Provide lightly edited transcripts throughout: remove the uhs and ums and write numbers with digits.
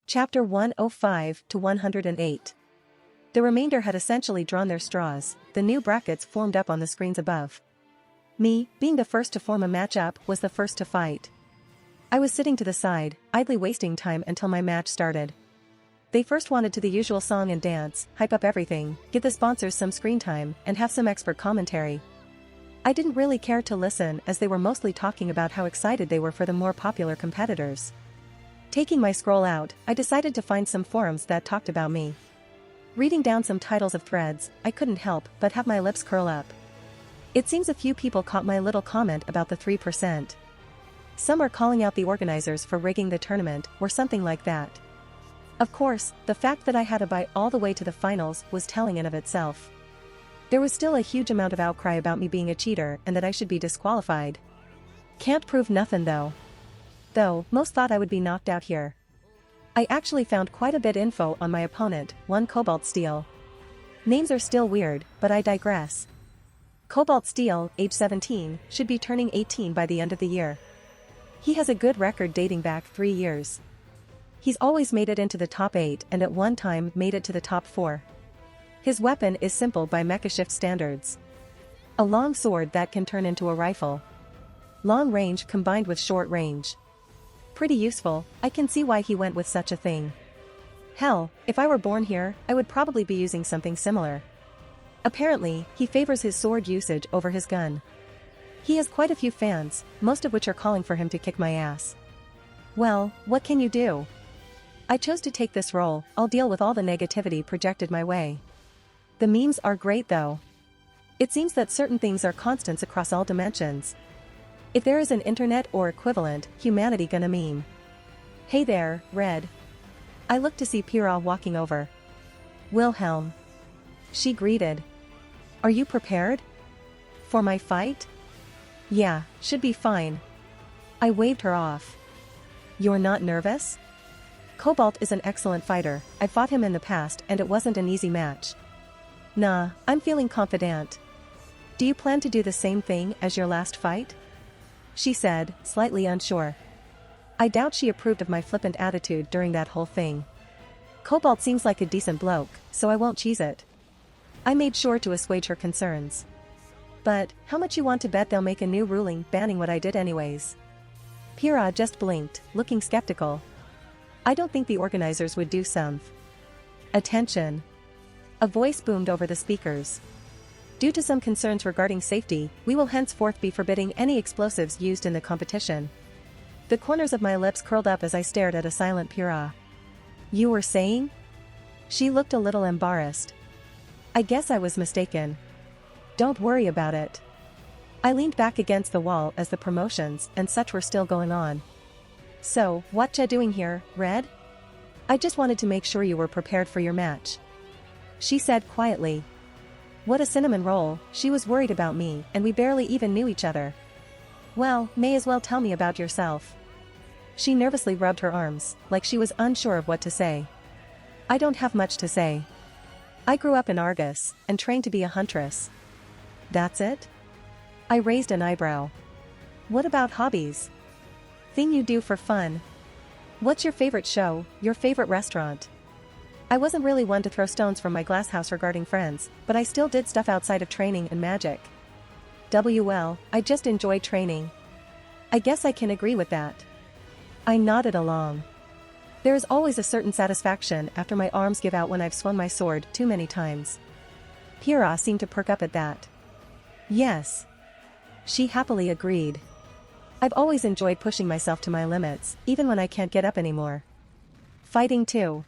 Chapter 105 to 108. The remainder had essentially drawn their straws, the new brackets formed up on the screens above. Me, being the first to form a matchup, was the first to fight. I was sitting to the side, idly wasting time until my match started. They first wanted to the usual song and dance, hype up everything, give the sponsors some screen time, and have some expert commentary. I didn't really care to listen as they were mostly talking about how excited they were for the more popular competitors. Taking my scroll out, I decided to find some forums that talked about me. Reading down some titles of threads, I couldn't help but have my lips curl up. It seems a few people caught my little comment about the 3%. Some are calling out the organizers for rigging the tournament, or something like that. Of course, the fact that I had to bite all the way to the finals was telling in of itself. There was still a huge amount of outcry about me being a cheater and that I should be disqualified. Can't prove nothing though. Most thought I would be knocked out here. I actually found quite a bit info on my opponent, one Cobalt Steel. Names are still weird, but I digress. Cobalt Steel, age 17, should be turning 18 by the end of the year. He has a good record dating back 3 years. He's always made it into the top 8 and at one time made it to the top 4. His weapon is simple by Mecha Shift standards. A long sword that can turn into a rifle. Long range combined with short range. Pretty useful. I can see why he went with such a thing. Hell, if I were born here, I would probably be using something similar. Apparently, he favors his sword usage over his gun. He has quite a few fans, most of which are calling for him to kick my ass. Well, what can you do? I chose to take this role. I'll deal with all the negativity projected my way. The memes are great though. It seems that certain things are constants across all dimensions. If there is an internet or equivalent, humanity gonna meme. Hey there, Red. I looked to see Pyrrha walking over. Wilhelm. She greeted. Are you prepared? For my fight? Yeah, should be fine. I waved her off. You're not nervous? Cobalt is an excellent fighter. I fought him in the past and it wasn't an easy match. Nah, I'm feeling confident. Do you plan to do the same thing as your last fight? She said, slightly unsure. I doubt she approved of my flippant attitude during that whole thing. Cobalt seems like a decent bloke, so I won't cheese it. I made sure to assuage her concerns. But, how much you want to bet they'll make a new ruling banning what I did anyways? Pyrrha just blinked, looking skeptical. I don't think the organizers would do some. Attention. A voice boomed over the speakers. Due to some concerns regarding safety, we will henceforth be forbidding any explosives used in the competition. The corners of my lips curled up as I stared at a silent Pyrrha. You were saying? She looked a little embarrassed. I guess I was mistaken. Don't worry about it. I leaned back against the wall as the promotions and such were still going on. So, what ya doing here, Red? I just wanted to make sure you were prepared for your match. She said quietly. What a cinnamon roll, she was worried about me and we barely even knew each other. Well, may as well tell me about yourself. She nervously rubbed her arms, like she was unsure of what to say. I don't have much to say. I grew up in Argus, and trained to be a huntress. That's it? I raised an eyebrow. What about hobbies? Thing you do for fun? What's your favorite show, your favorite restaurant? I wasn't really one to throw stones from my glass house regarding friends, but I still did stuff outside of training and magic. WL, I just enjoy training. I guess I can agree with that. I nodded along. There is always a certain satisfaction after my arms give out when I've swung my sword too many times. Pyrrha seemed to perk up at that. Yes. She happily agreed. I've always enjoyed pushing myself to my limits, even when I can't get up anymore. Fighting too.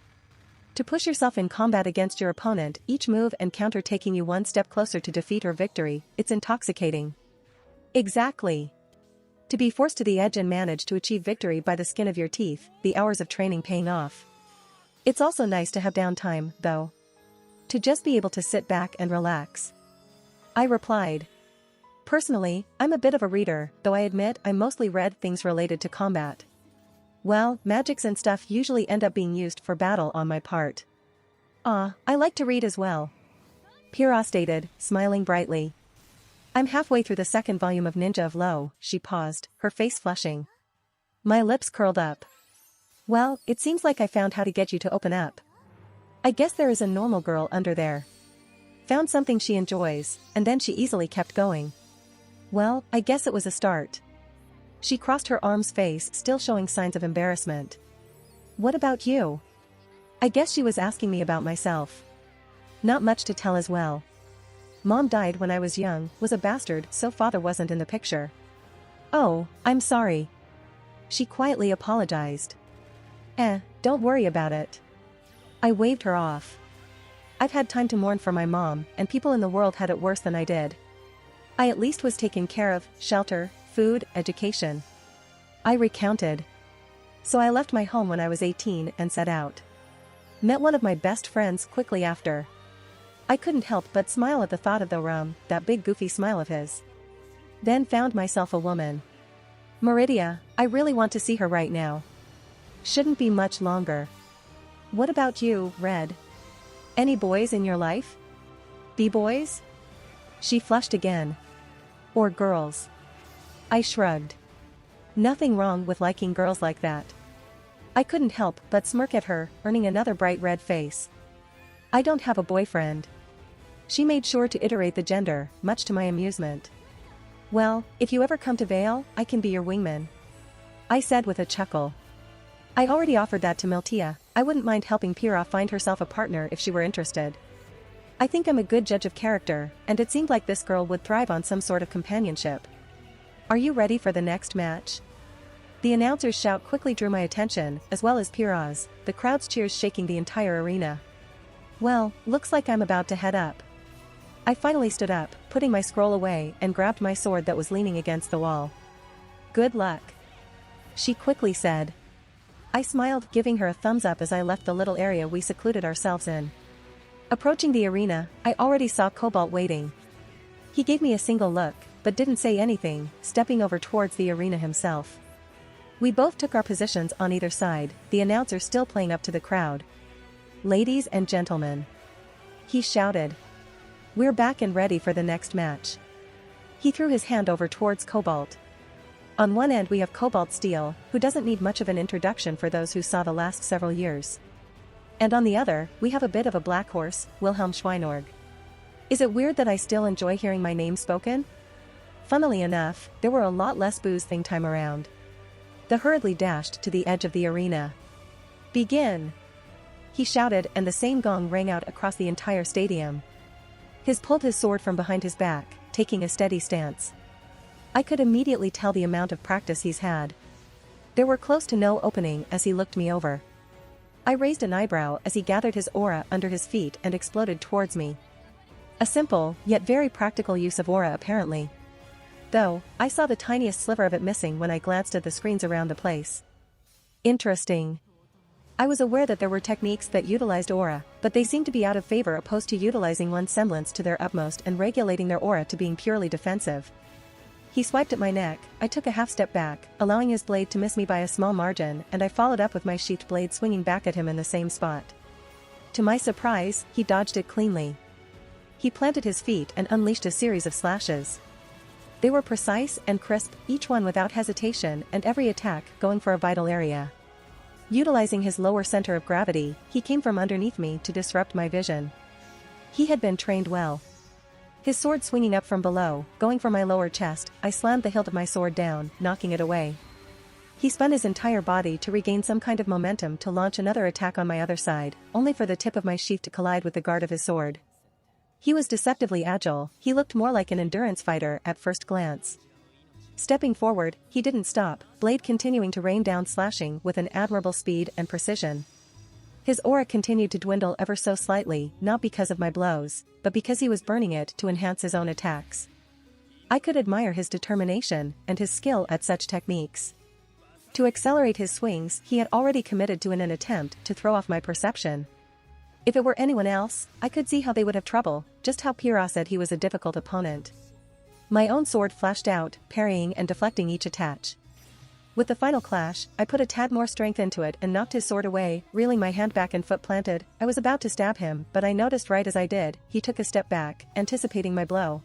To push yourself in combat against your opponent, each move and counter taking you one step closer to defeat or victory, it's intoxicating. Exactly. To be forced to the edge and manage to achieve victory by the skin of your teeth, the hours of training paying off. It's also nice to have downtime, though. To just be able to sit back and relax. I replied. Personally, I'm a bit of a reader, though I admit I mostly read things related to combat. Well, magics and stuff usually end up being used for battle on my part. I like to read as well. Pyrrha stated, smiling brightly. I'm halfway through the second volume of Ninja of Lo. She paused, her face flushing. My lips curled up. Well, it seems like I found how to get you to open up. I guess there is a normal girl under there. Found something she enjoys, and then she easily kept going. Well, I guess it was a start. She crossed her arms, face still showing signs of embarrassment. What about you? I guess she was asking me about myself. Not much to tell as well. Mom died when I was young, was a bastard, so father wasn't in the picture. Oh, I'm sorry. She quietly apologized. Don't worry about it. I waved her off. I've had time to mourn for my mom, and people in the world had it worse than I did. I at least was taken care of, shelter, food, education. I recounted. So I left my home when I was 18 and set out. Met one of my best friends quickly after. I couldn't help but smile at the thought of the rum, that big goofy smile of his. Then found myself a woman. Meridia, I really want to see her right now. Shouldn't be much longer. What about you, Red? Any boys in your life? B-boys? She flushed again. Or girls? I shrugged. Nothing wrong with liking girls like that. I couldn't help but smirk at her, earning another bright red face. I don't have a boyfriend. She made sure to iterate the gender, much to my amusement. Well, if you ever come to Vale, I can be your wingman. I said with a chuckle. I already offered that to Miltia. I wouldn't mind helping Pyrrha find herself a partner if she were interested. I think I'm a good judge of character, and it seemed like this girl would thrive on some sort of companionship. Are you ready for the next match? The announcer's shout quickly drew my attention, as well as Pyrrha's, the crowd's cheers shaking the entire arena. Well, looks like I'm about to head up. I finally stood up, putting my scroll away, and grabbed my sword that was leaning against the wall. Good luck. She quickly said. I smiled, giving her a thumbs up as I left the little area we secluded ourselves in. Approaching the arena, I already saw Cobalt waiting. He gave me a single look, but didn't say anything, stepping over towards the arena himself. We both took our positions on either side, the announcer still playing up to the crowd. Ladies and gentlemen. He shouted. We're back and ready for the next match. He threw his hand over towards Cobalt. On one end we have Cobalt Steel, who doesn't need much of an introduction for those who saw the last several years. And on the other, we have a bit of a black horse, Wilhelm Schweinorg. Is it weird that I still enjoy hearing my name spoken? Funnily enough, there were a lot less boos thing time around. The hurriedly dashed to the edge of the arena. Begin! He shouted, and the same gong rang out across the entire stadium. He pulled his sword from behind his back, taking a steady stance. I could immediately tell the amount of practice he's had. There were close to no opening as he looked me over. I raised an eyebrow as he gathered his aura under his feet and exploded towards me. A simple, yet very practical use of aura apparently. Though, I saw the tiniest sliver of it missing when I glanced at the screens around the place. Interesting. I was aware that there were techniques that utilized aura, but they seemed to be out of favor opposed to utilizing one's semblance to their utmost and regulating their aura to being purely defensive. He swiped at my neck, I took a half step back, allowing his blade to miss me by a small margin, and I followed up with my sheathed blade swinging back at him in the same spot. To my surprise, he dodged it cleanly. He planted his feet and unleashed a series of slashes. They were precise and crisp, each one without hesitation, and every attack going for a vital area. Utilizing his lower center of gravity, he came from underneath me to disrupt my vision. He had been trained well. His sword swinging up from below, going for my lower chest, I slammed the hilt of my sword down, knocking it away. He spun his entire body to regain some kind of momentum to launch another attack on my other side, only for the tip of my sheath to collide with the guard of his sword. He was deceptively agile, he looked more like an endurance fighter at first glance. Stepping forward, he didn't stop, blade continuing to rain down slashing with an admirable speed and precision. His aura continued to dwindle ever so slightly, not because of my blows, but because he was burning it to enhance his own attacks. I could admire his determination and his skill at such techniques. To accelerate his swings, he had already committed to an attempt to throw off my perception. If it were anyone else, I could see how they would have trouble, just how Pyrrha said he was a difficult opponent. My own sword flashed out, parrying and deflecting each attack. With the final clash, I put a tad more strength into it and knocked his sword away, reeling my hand back and foot planted. I was about to stab him, but I noticed right as I did, he took a step back, anticipating my blow.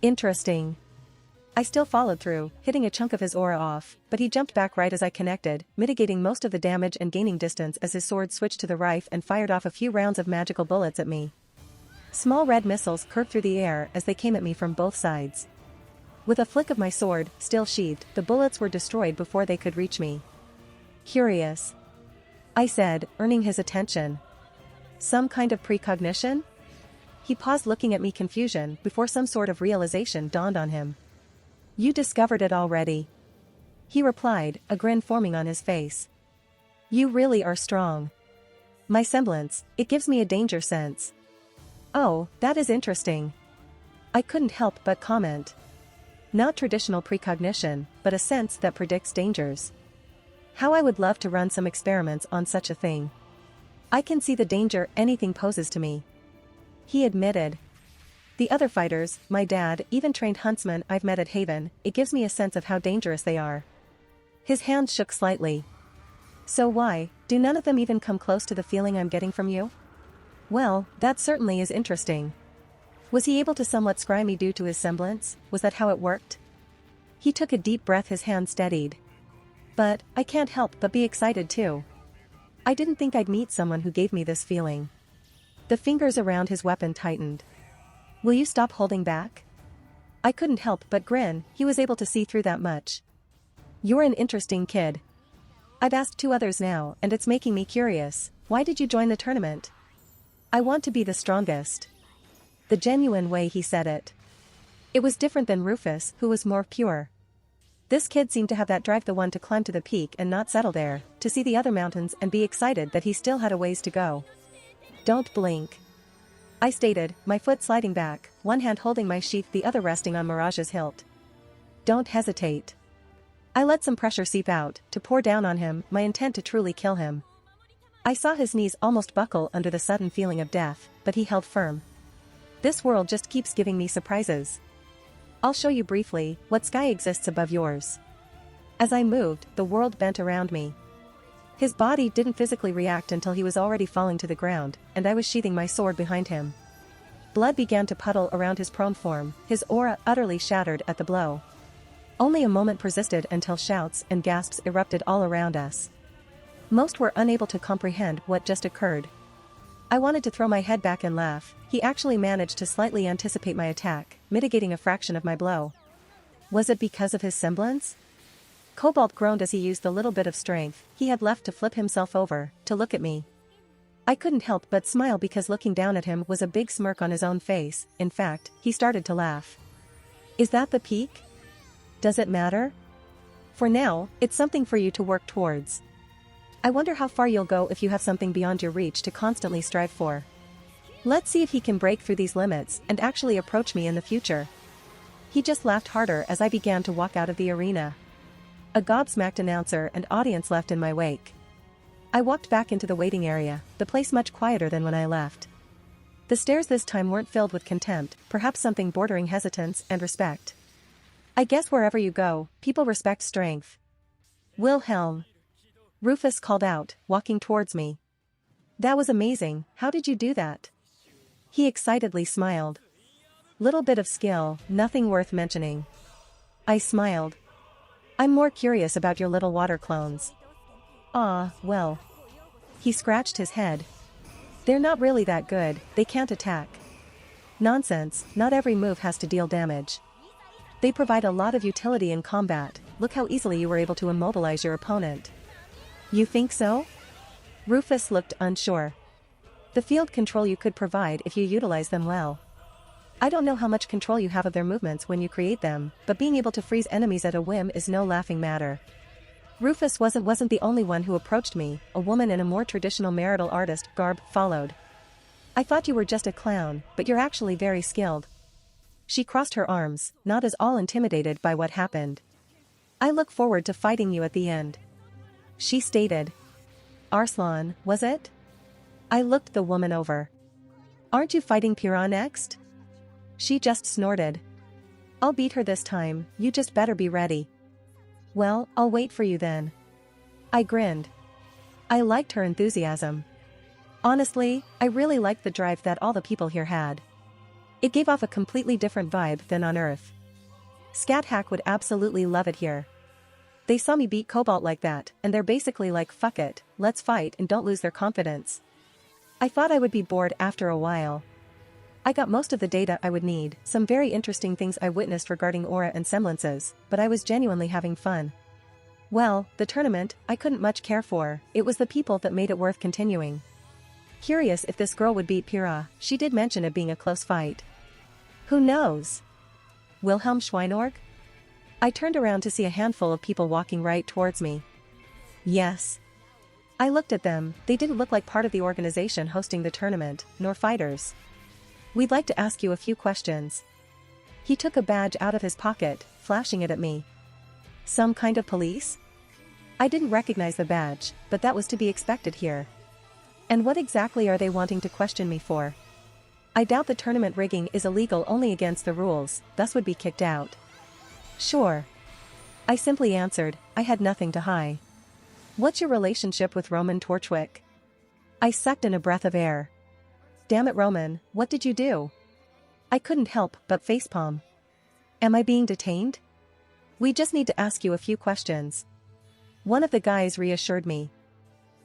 Interesting. I still followed through, hitting a chunk of his aura off, but he jumped back right as I connected, mitigating most of the damage and gaining distance as his sword switched to the rifle and fired off a few rounds of magical bullets at me. Small red missiles curved through the air as they came at me from both sides. With a flick of my sword, still sheathed, the bullets were destroyed before they could reach me. Curious, I said, earning his attention. Some kind of precognition? He paused, looking at me, confusion before some sort of realization dawned on him. You discovered it already? He replied, a grin forming on his face. You really are strong. My semblance, it gives me a danger sense. Oh, that is interesting. I couldn't help but comment. Not traditional precognition, but a sense that predicts dangers. How I would love to run some experiments on such a thing. I can see the danger anything poses to me. He admitted. The other fighters, my dad, even trained huntsmen I've met at Haven, it gives me a sense of how dangerous they are. His hand shook slightly. So why, do none of them even come close to the feeling I'm getting from you? Well, that certainly is interesting. Was he able to somewhat scry me due to his semblance? Was that how it worked? He took a deep breath, his hand steadied. But, I can't help but be excited too. I didn't think I'd meet someone who gave me this feeling. The fingers around his weapon tightened. Will you stop holding back? I couldn't help but grin, he was able to see through that much. You're an interesting kid. I've asked 2 others now, and it's making me curious. Why did you join the tournament? I want to be the strongest. The genuine way he said it. It was different than Rufus, who was more pure. This kid seemed to have that drive, the one to climb to the peak and not settle there, to see the other mountains and be excited that he still had a ways to go. Don't blink, I stated, my foot sliding back, one hand holding my sheath, the other resting on Mirage's hilt. Don't hesitate. I let some pressure seep out, to pour down on him, my intent to truly kill him. I saw his knees almost buckle under the sudden feeling of death, but he held firm. This world just keeps giving me surprises. I'll show you briefly what sky exists above yours. As I moved, the world bent around me. His body didn't physically react until he was already falling to the ground, and I was sheathing my sword behind him. Blood began to puddle around his prone form, his aura utterly shattered at the blow. Only a moment persisted until shouts and gasps erupted all around us. Most were unable to comprehend what just occurred. I wanted to throw my head back and laugh. He actually managed to slightly anticipate my attack, mitigating a fraction of my blow. Was it because of his semblance? Cobalt groaned as he used the little bit of strength he had left to flip himself over, to look at me. I couldn't help but smile because looking down at him was a big smirk on his own face. In fact, he started to laugh. Is that the peak? Does it matter? For now, it's something for you to work towards. I wonder how far you'll go if you have something beyond your reach to constantly strive for. Let's see if he can break through these limits and actually approach me in the future. He just laughed harder as I began to walk out of the arena. A gobsmacked announcer and audience left in my wake. I walked back into the waiting area, the place much quieter than when I left. The stares this time weren't filled with contempt, perhaps something bordering hesitance and respect. I guess wherever you go, people respect strength. Wilhelm. Rufus called out, walking towards me. That was amazing, how did you do that? He excitedly smiled. Little bit of skill, nothing worth mentioning. I smiled. I'm more curious about your little water clones. Ah, well. He scratched his head. They're not really that good, they can't attack. Nonsense, not every move has to deal damage. They provide a lot of utility in combat. Look how easily you were able to immobilize your opponent. You think so? Rufus looked unsure. The field control you could provide if you utilize them well. I don't know how much control you have of their movements when you create them, but being able to freeze enemies at a whim is no laughing matter. Rufus wasn't the only one who approached me. A woman in a more traditional marital artist garb followed. I thought you were just a clown, but you're actually very skilled. She crossed her arms, not at all intimidated by what happened. I look forward to fighting you at the end. She stated. Arslan, was it? I looked the woman over. Aren't you fighting Piran next? She just snorted. I'll beat her this time, you just better be ready. Well, I'll wait for you then. I grinned. I liked her enthusiasm. Honestly, I really liked the drive that all the people here had. It gave off a completely different vibe than on Earth. Scat Hack would absolutely love it here. They saw me beat Cobalt like that, and they're basically like fuck it, let's fight and don't lose their confidence. I thought I would be bored after a while. I got most of the data I would need, some very interesting things I witnessed regarding aura and semblances, but I was genuinely having fun. Well, the tournament, I couldn't much care for, it was the people that made it worth continuing. Curious if this girl would beat Pyrrha, she did mention it being a close fight. Who knows? Wilhelm Schweinorg? I turned around to see a handful of people walking right towards me. Yes. I looked at them, they didn't look like part of the organization hosting the tournament, nor fighters. We'd like to ask you a few questions. He took a badge out of his pocket, flashing it at me. Some kind of police? I didn't recognize the badge, but that was to be expected here. And what exactly are they wanting to question me for? I doubt the tournament rigging is illegal only against the rules, thus would be kicked out. Sure. I simply answered, I had nothing to hide. What's your relationship with Roman Torchwick? I sucked in a breath of air. Damn it Roman, what did you do? I couldn't help but facepalm. Am I being detained? We just need to ask you a few questions. One of the guys reassured me.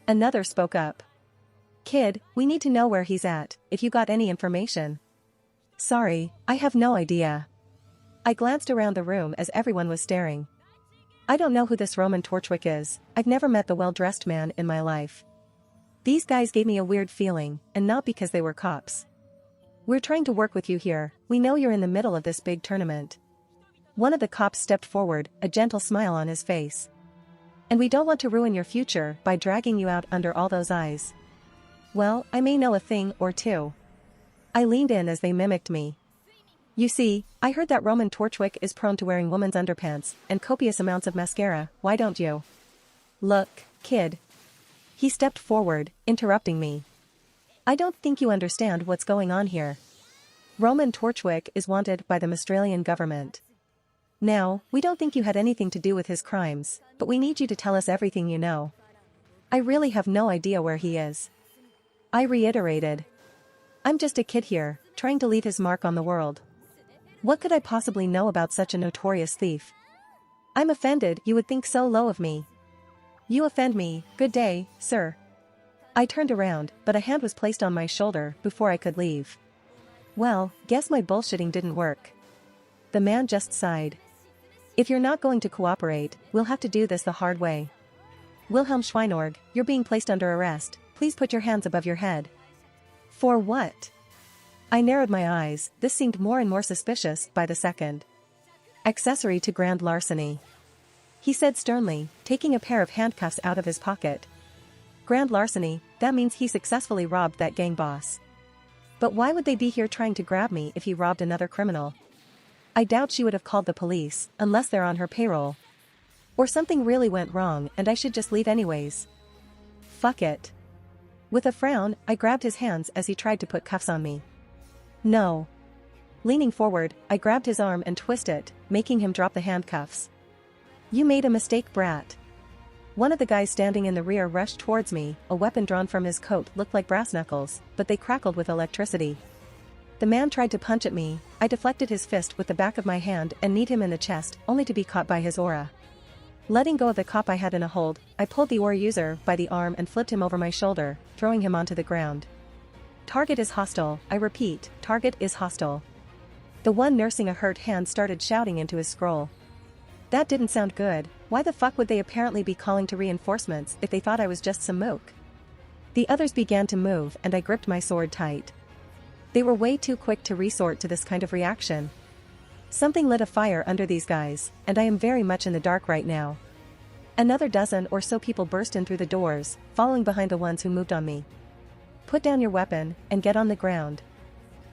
Another spoke up. Kid, we need to know where he's at, if you got any information. Sorry, I have no idea. I glanced around the room as everyone was staring. I don't know who this Roman Torchwick is, I've never met the well-dressed man in my life. These guys gave me a weird feeling, and not because they were cops. We're trying to work with you here, we know you're in the middle of this big tournament. One of the cops stepped forward, a gentle smile on his face. And we don't want to ruin your future by dragging you out under all those eyes. Well, I may know a thing or two. I leaned in as they mimicked me. You see, I heard that Roman Torchwick is prone to wearing women's underpants and copious amounts of mascara, why don't you? Look, kid. He stepped forward, interrupting me. I don't think you understand what's going on here. Roman Torchwick is wanted by the Australian government. Now, we don't think you had anything to do with his crimes, but we need you to tell us everything you know. I really have no idea where he is. I reiterated. I'm just a kid here, trying to leave his mark on the world. What could I possibly know about such a notorious thief? I'm offended you would think so low of me. You offend me, good day, sir. I turned around, but a hand was placed on my shoulder before I could leave. Well, guess my bullshitting didn't work. The man just sighed. If you're not going to cooperate, we'll have to do this the hard way. Wilhelm Schweinorg, you're being placed under arrest, please put your hands above your head. For what? I narrowed my eyes, this seemed more and more suspicious by the second. Accessory to grand larceny. He said sternly, taking a pair of handcuffs out of his pocket. Grand larceny, that means he successfully robbed that gang boss. But why would they be here trying to grab me if he robbed another criminal? I doubt she would have called the police, unless they're on her payroll. Or something really went wrong and I should just leave anyways. Fuck it. With a frown, I grabbed his hands as he tried to put cuffs on me. No. Leaning forward, I grabbed his arm and twisted it, making him drop the handcuffs. You made a mistake, brat. One of the guys standing in the rear rushed towards me, a weapon drawn from his coat looked like brass knuckles, but they crackled with electricity. The man tried to punch at me, I deflected his fist with the back of my hand and kneed him in the chest, only to be caught by his aura. Letting go of the cop I had in a hold, I pulled the aura user by the arm and flipped him over my shoulder, throwing him onto the ground. Target is hostile, I repeat, target is hostile. The one nursing a hurt hand started shouting into his scroll. That didn't sound good, why the fuck would they apparently be calling to reinforcements if they thought I was just some moke? The others began to move and I gripped my sword tight. They were way too quick to resort to this kind of reaction. Something lit a fire under these guys, and I am very much in the dark right now. Another dozen or so people burst in through the doors, following behind the ones who moved on me. Put down your weapon, and get on the ground.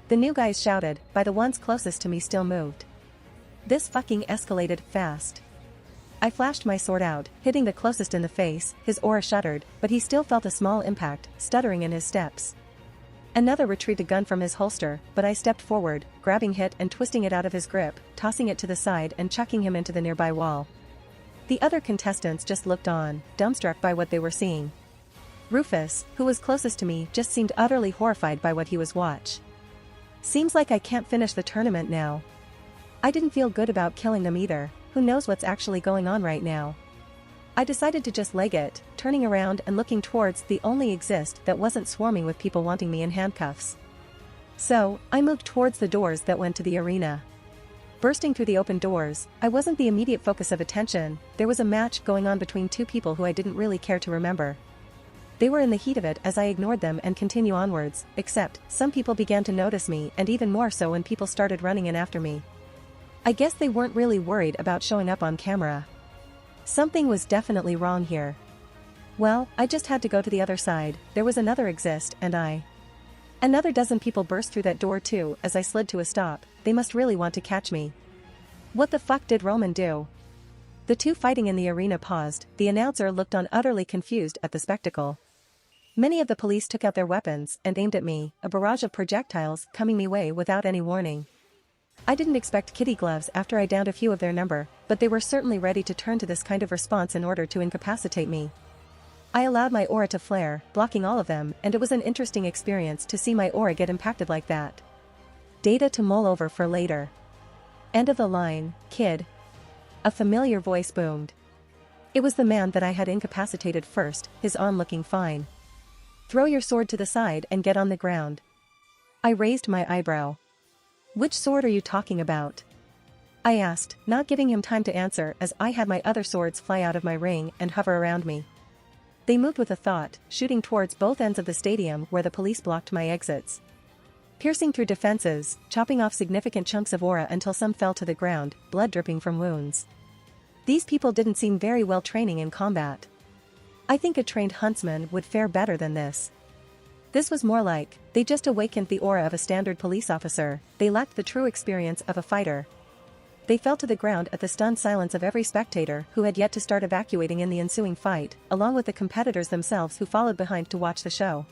The new guys shouted, but the ones closest to me still moved. This fucking escalated fast. I flashed my sword out, hitting the closest in the face, his aura shuddered, but he still felt a small impact, stuttering in his steps. Another retrieved a gun from his holster, but I stepped forward, grabbing it and twisting it out of his grip, tossing it to the side and chucking him into the nearby wall. The other contestants just looked on, dumbstruck by what they were seeing. Rufus, who was closest to me, just seemed utterly horrified by what he was watching. Seems like I can't finish the tournament now. I didn't feel good about killing them either, who knows what's actually going on right now. I decided to just leg it, turning around and looking towards the only exit that wasn't swarming with people wanting me in handcuffs. So, I moved towards the doors that went to the arena. Bursting through the open doors, I wasn't the immediate focus of attention. There was a match going on between two people who I didn't really care to remember. They were in the heat of it as I ignored them and continue onwards, except, some people began to notice me and even more so when people started running in after me. I guess they weren't really worried about showing up on camera. Something was definitely wrong here. Well, I just had to go to the other side. There was another exit, and another dozen people burst through that door too as I slid to a stop. They must really want to catch me. What the fuck did Roman do? The two fighting in the arena paused. The announcer looked on utterly confused at the spectacle. Many of the police took out their weapons and aimed at me, a barrage of projectiles coming my way without any warning. I didn't expect kitty gloves after I downed a few of their number, but they were certainly ready to turn to this kind of response in order to incapacitate me. I allowed my aura to flare, blocking all of them, and it was an interesting experience to see my aura get impacted like that. Data to mull over for later. End of the line, kid. A familiar voice boomed. It was the man that I had incapacitated first, his arm looking fine. Throw your sword to the side and get on the ground. I raised my eyebrow. Which sword are you talking about? I asked, not giving him time to answer as I had my other swords fly out of my ring and hover around me. They moved with a thought, shooting towards both ends of the stadium where the police blocked my exits. Piercing through defenses, chopping off significant chunks of aura until some fell to the ground, blood dripping from wounds. These people didn't seem very well training in combat. I think a trained huntsman would fare better than this. This was more like, they just awakened the aura of a standard police officer. They lacked the true experience of a fighter. They fell to the ground at the stunned silence of every spectator who had yet to start evacuating in the ensuing fight, along with the competitors themselves who followed behind to watch the show.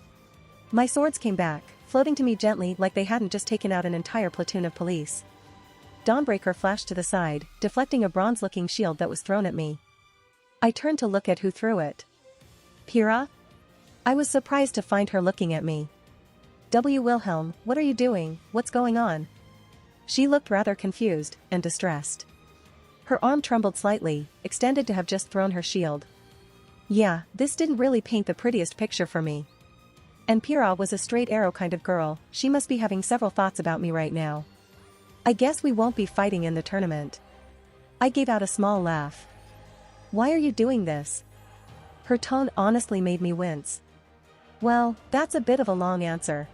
My swords came back, floating to me gently like they hadn't just taken out an entire platoon of police. Dawnbreaker flashed to the side, deflecting a bronze-looking shield that was thrown at me. I turned to look at who threw it. Pyrrha? I was surprised to find her looking at me. W. Wilhelm, what are you doing? What's going on? She looked rather confused and distressed. Her arm trembled slightly, extended to have just thrown her shield. Yeah, this didn't really paint the prettiest picture for me. And Pyrrha was a straight arrow kind of girl. She must be having several thoughts about me right now. I guess we won't be fighting in the tournament. I gave out a small laugh. Why are you doing this? Her tone honestly made me wince. Well, that's a bit of a long answer.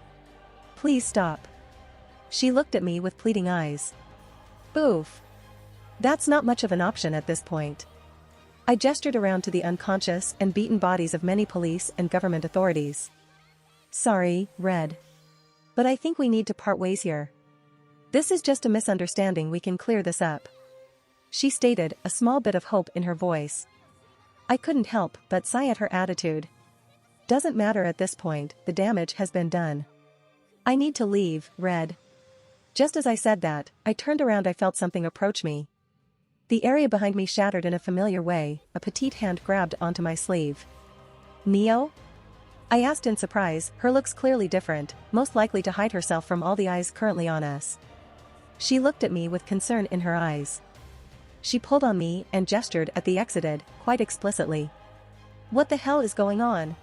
Please stop. She looked at me with pleading eyes. Oof. That's not much of an option at this point. I gestured around to the unconscious and beaten bodies of many police and government authorities. Sorry, Red. But I think we need to part ways here. This is just a misunderstanding, we can clear this up. She stated, a small bit of hope in her voice. I couldn't help but sigh at her attitude. Doesn't matter at this point, the damage has been done. I need to leave, Red. Just as I said that, I turned around. I felt something approach me. The area behind me shattered in a familiar way, a petite hand grabbed onto my sleeve. Neo? I asked in surprise, her looks clearly different, most likely to hide herself from all the eyes currently on us. She looked at me with concern in her eyes. She pulled on me and gestured at the exited, quite explicitly. What the hell is going on?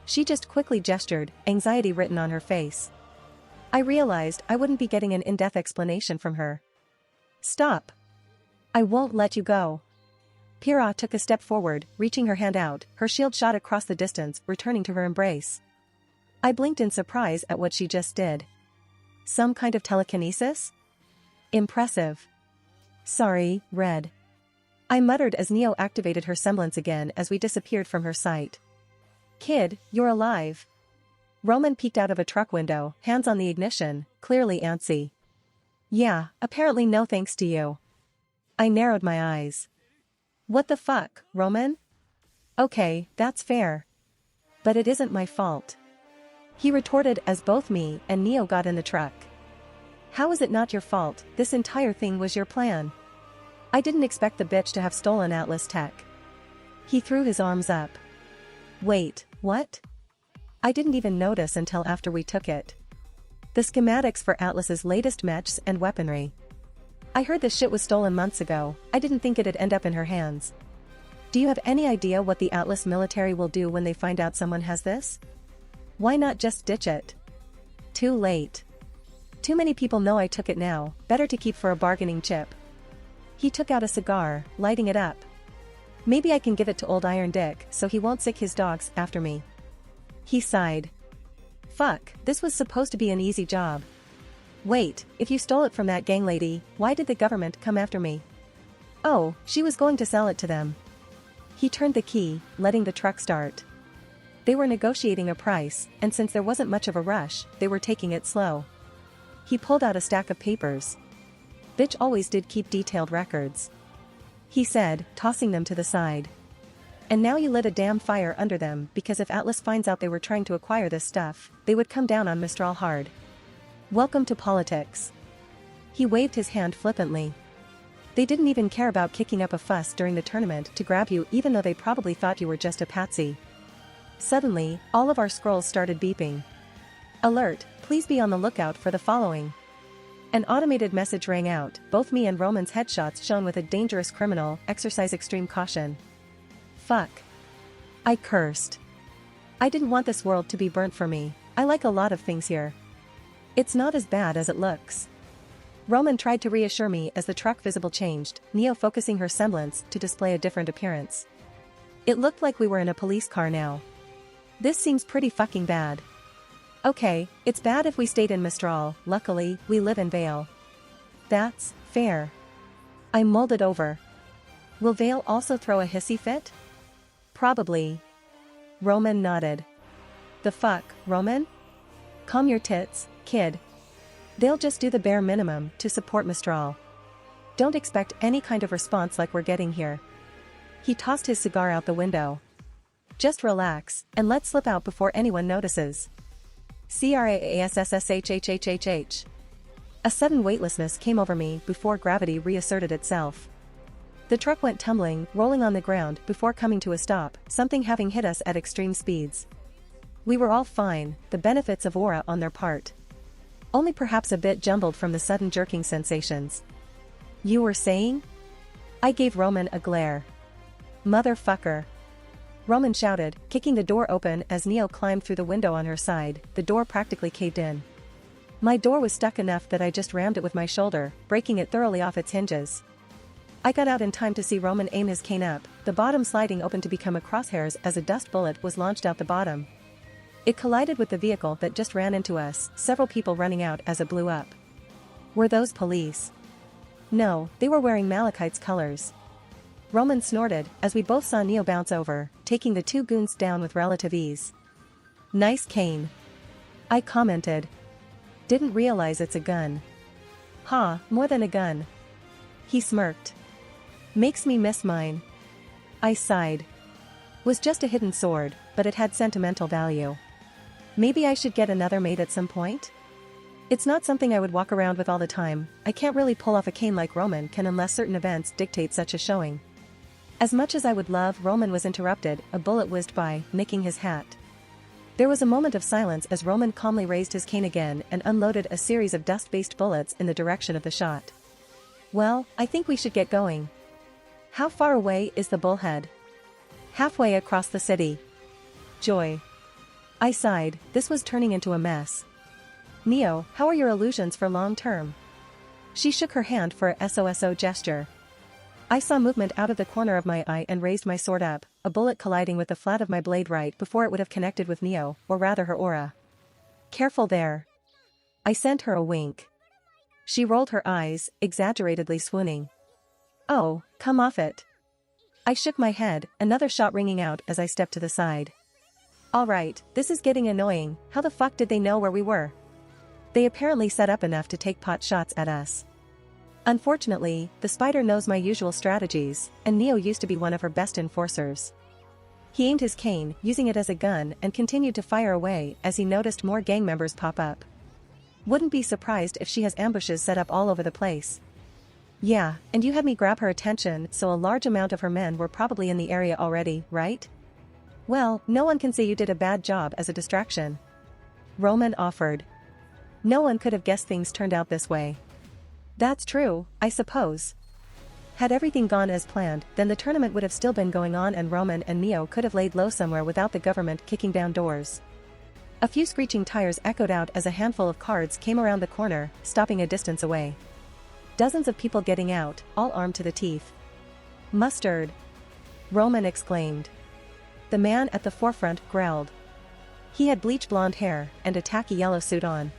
She just quickly gestured, anxiety written on her face. I realized I wouldn't be getting an in-depth explanation from her. Stop. I won't let you go. Pyrrha took a step forward, reaching her hand out, her shield shot across the distance, returning to her embrace. I blinked in surprise at what she just did. Some kind of telekinesis? Impressive. Sorry, Red. I muttered as Neo activated her semblance again as we disappeared from her sight. Kid, you're alive. Roman peeked out of a truck window, hands on the ignition, clearly antsy. Yeah, apparently no thanks to you. I narrowed my eyes. What the fuck, Roman? Okay, that's fair. But it isn't my fault. He retorted as both me and Neo got in the truck. How is it not your fault? This entire thing was your plan. I didn't expect the bitch to have stolen Atlas tech. He threw his arms up. Wait, what? I didn't even notice until after we took it. The schematics for Atlas's latest mechs and weaponry. I heard this shit was stolen months ago. I didn't think it'd end up in her hands. Do you have any idea what the Atlas military will do when they find out someone has this? Why not just ditch it? Too late. Too many people know I took it now, better to keep for a bargaining chip. He took out a cigar, lighting it up. Maybe I can give it to old Iron Dick so he won't sick his dogs after me. He sighed. Fuck, this was supposed to be an easy job. Wait, if you stole it from that gang lady, why did the government come after me? Oh, she was going to sell it to them. He turned the key, letting the truck start. They were negotiating a price, and since there wasn't much of a rush, they were taking it slow. He pulled out a stack of papers. Bitch always did keep detailed records. He said, tossing them to the side. And now you lit a damn fire under them because if Atlas finds out they were trying to acquire this stuff, they would come down on Mistral hard. Welcome to politics. He waved his hand flippantly. They didn't even care about kicking up a fuss during the tournament to grab you even though they probably thought you were just a patsy. Suddenly, all of our scrolls started beeping. Alert, please be on the lookout for the following. An automated message rang out, both me and Roman's headshots shone with a dangerous criminal, exercise extreme caution. Fuck. I cursed. I didn't want this world to be burnt for me. I like a lot of things here. It's not as bad as it looks. Roman tried to reassure me as the truck visible changed, Neo focusing her semblance to display a different appearance. It looked like we were in a police car now. This seems pretty fucking bad. Okay, it's bad if we stayed in Mistral, luckily, we live in Vale. That's fair. I mulled over. Will Vale also throw a hissy fit? Probably. Roman nodded. The fuck, Roman? Calm your tits, kid. They'll just do the bare minimum to support Mistral. Don't expect any kind of response like we're getting here. He tossed his cigar out the window. Just relax, and let's slip out before anyone notices. CRAASSSHHHHH. A sudden weightlessness came over me before gravity reasserted itself. The truck went tumbling, rolling on the ground before coming to a stop, something having hit us at extreme speeds. We were all fine, the benefits of aura on their part. Only perhaps a bit jumbled from the sudden jerking sensations. You were saying? I gave Roman a glare. Motherfucker. Roman shouted, kicking the door open as Neo climbed through the window on her side, the door practically caved in. My door was stuck enough that I just rammed it with my shoulder, breaking it thoroughly off its hinges. I got out in time to see Roman aim his cane up, the bottom sliding open to become a crosshairs as a dust bullet was launched out the bottom. It collided with the vehicle that just ran into us, several people running out as it blew up. Were those police? No, they were wearing Malachite's colors. Roman snorted as we both saw Neo bounce over, taking the two goons down with relative ease. Nice cane. I commented. Didn't realize it's a gun. Ha, more than a gun. He smirked. Makes me miss mine. I sighed. Was just a hidden sword, but it had sentimental value. Maybe I should get another made at some point? It's not something I would walk around with all the time. I can't really pull off a cane like Roman can unless certain events dictate such a showing. As much as I would love, Roman was interrupted, a bullet whizzed by, nicking his hat. There was a moment of silence as Roman calmly raised his cane again and unloaded a series of dust-based bullets in the direction of the shot. Well, I think we should get going. How far away is the bullhead? Halfway across the city. Joy. I sighed, this was turning into a mess. Neo, how are your illusions for long term? She shook her hand for a SOSO gesture. I saw movement out of the corner of my eye and raised my sword up, a bullet colliding with the flat of my blade right before it would have connected with Neo, or rather her aura. Careful there. I sent her a wink. She rolled her eyes, exaggeratedly swooning. Oh, come off it. I shook my head, another shot ringing out as I stepped to the side. Alright, this is getting annoying, how the fuck did they know where we were? They apparently set up enough to take pot shots at us. Unfortunately, the spider knows my usual strategies, and Neo used to be one of her best enforcers. He aimed his cane, using it as a gun, and continued to fire away as he noticed more gang members pop up. Wouldn't be surprised if she has ambushes set up all over the place. Yeah, and you had me grab her attention, so a large amount of her men were probably in the area already, right? Well, no one can say you did a bad job as a distraction. Roman offered. No one could have guessed things turned out this way. That's true, I suppose. Had everything gone as planned, then the tournament would have still been going on and Roman and Neo could have laid low somewhere without the government kicking down doors. A few screeching tires echoed out as a handful of cards came around the corner, stopping a distance away. Dozens of people getting out, all armed to the teeth. Mustard! Roman exclaimed. The man at the forefront growled. He had bleach blonde hair and a tacky yellow suit on.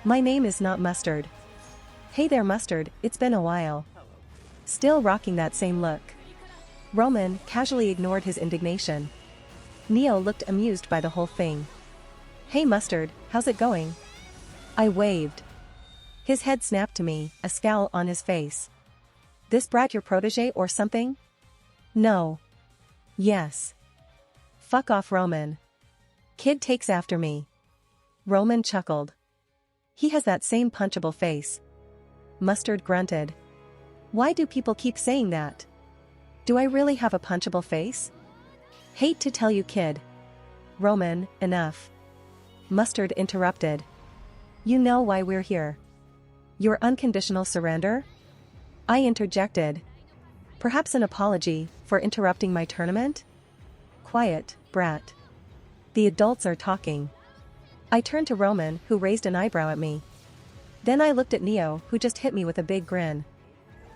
My name is not Mustard. Hey there Mustard, it's been a while. Still rocking that same look. Roman casually ignored his indignation. Neo looked amused by the whole thing. Hey Mustard, how's it going? I waved. His head snapped to me, a scowl on his face. This brat your protege or something? No. Yes. Fuck off Roman. Kid takes after me. Roman chuckled. He has that same punchable face. Mustard grunted. Why do people keep saying that? Do I really have a punchable face? Hate to tell you kid. Roman, enough. Mustard interrupted. You know why we're here. Your unconditional surrender? I interjected. Perhaps an apology for interrupting my tournament? Quiet, brat. The adults are talking. I turned to Roman, who raised an eyebrow at me. Then I looked at Neo, who just hit me with a big grin.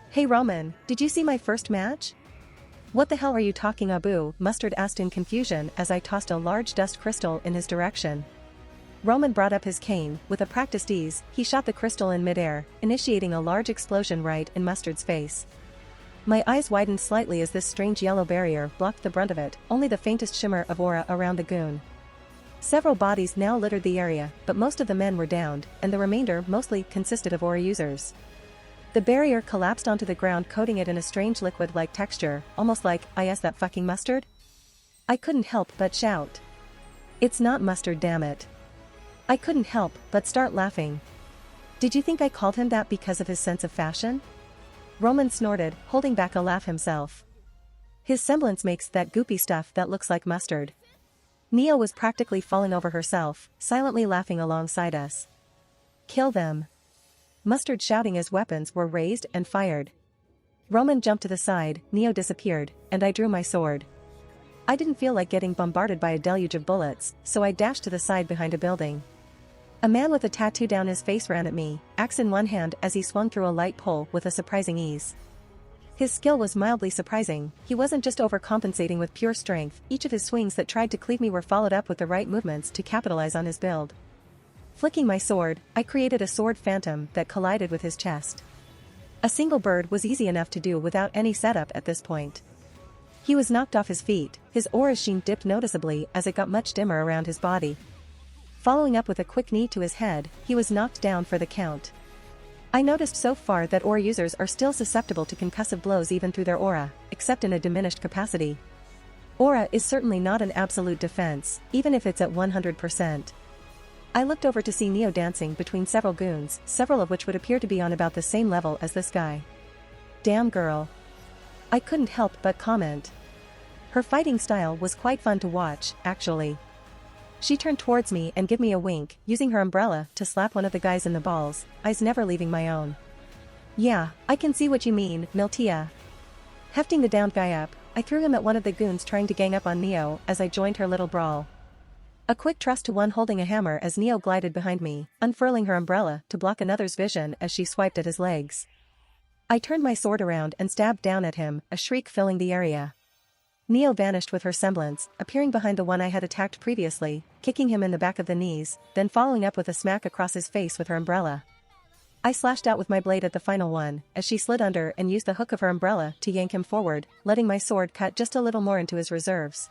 Hey Roman, did you see my first match? What the hell are you talking about? Mustard asked in confusion as I tossed a large dust crystal in his direction. Roman brought up his cane, with a practiced ease, he shot the crystal in midair, initiating a large explosion right in Mustard's face. My eyes widened slightly as this strange yellow barrier blocked the brunt of it, only the faintest shimmer of aura around the goon. Several bodies now littered the area, but most of the men were downed, and the remainder mostly consisted of aura users. The barrier collapsed onto the ground, coating it in a strange liquid-like texture, almost like, "Is that fucking Mustard?" I couldn't help but shout. It's not Mustard, damn it. I couldn't help but start laughing. Did you think I called him that because of his sense of fashion? Roman snorted, holding back a laugh himself. His semblance makes that goopy stuff that looks like mustard. Neo was practically falling over herself, silently laughing alongside us. Kill them. Mustard shouting as weapons were raised and fired. Roman jumped to the side, Neo disappeared, and I drew my sword. I didn't feel like getting bombarded by a deluge of bullets, so I dashed to the side behind a building. A man with a tattoo down his face ran at me, axe in one hand as he swung through a light pole with a surprising ease. His skill was mildly surprising, he wasn't just overcompensating with pure strength, each of his swings that tried to cleave me were followed up with the right movements to capitalize on his build. Flicking my sword, I created a sword phantom that collided with his chest. A single bird was easy enough to do without any setup at this point. He was knocked off his feet, his aura's sheen dipped noticeably as it got much dimmer around his body. Following up with a quick knee to his head, he was knocked down for the count. I noticed so far that aura users are still susceptible to concussive blows even through their aura, except in a diminished capacity. Aura is certainly not an absolute defense, even if it's at 100%. I looked over to see Neo dancing between several goons, several of which would appear to be on about the same level as this guy. Damn girl. I couldn't help but comment. Her fighting style was quite fun to watch, actually. She turned towards me and gave me a wink, using her umbrella to slap one of the guys in the balls, eyes never leaving my own. Yeah, I can see what you mean, Miltia. Hefting the downed guy up, I threw him at one of the goons trying to gang up on Neo as I joined her little brawl. A quick thrust to one holding a hammer as Neo glided behind me, unfurling her umbrella to block another's vision as she swiped at his legs. I turned my sword around and stabbed down at him, a shriek filling the area. Neo vanished with her semblance, appearing behind the one I had attacked previously, kicking him in the back of the knees, then following up with a smack across his face with her umbrella. I slashed out with my blade at the final one, as she slid under and used the hook of her umbrella to yank him forward, letting my sword cut just a little more into his reserves.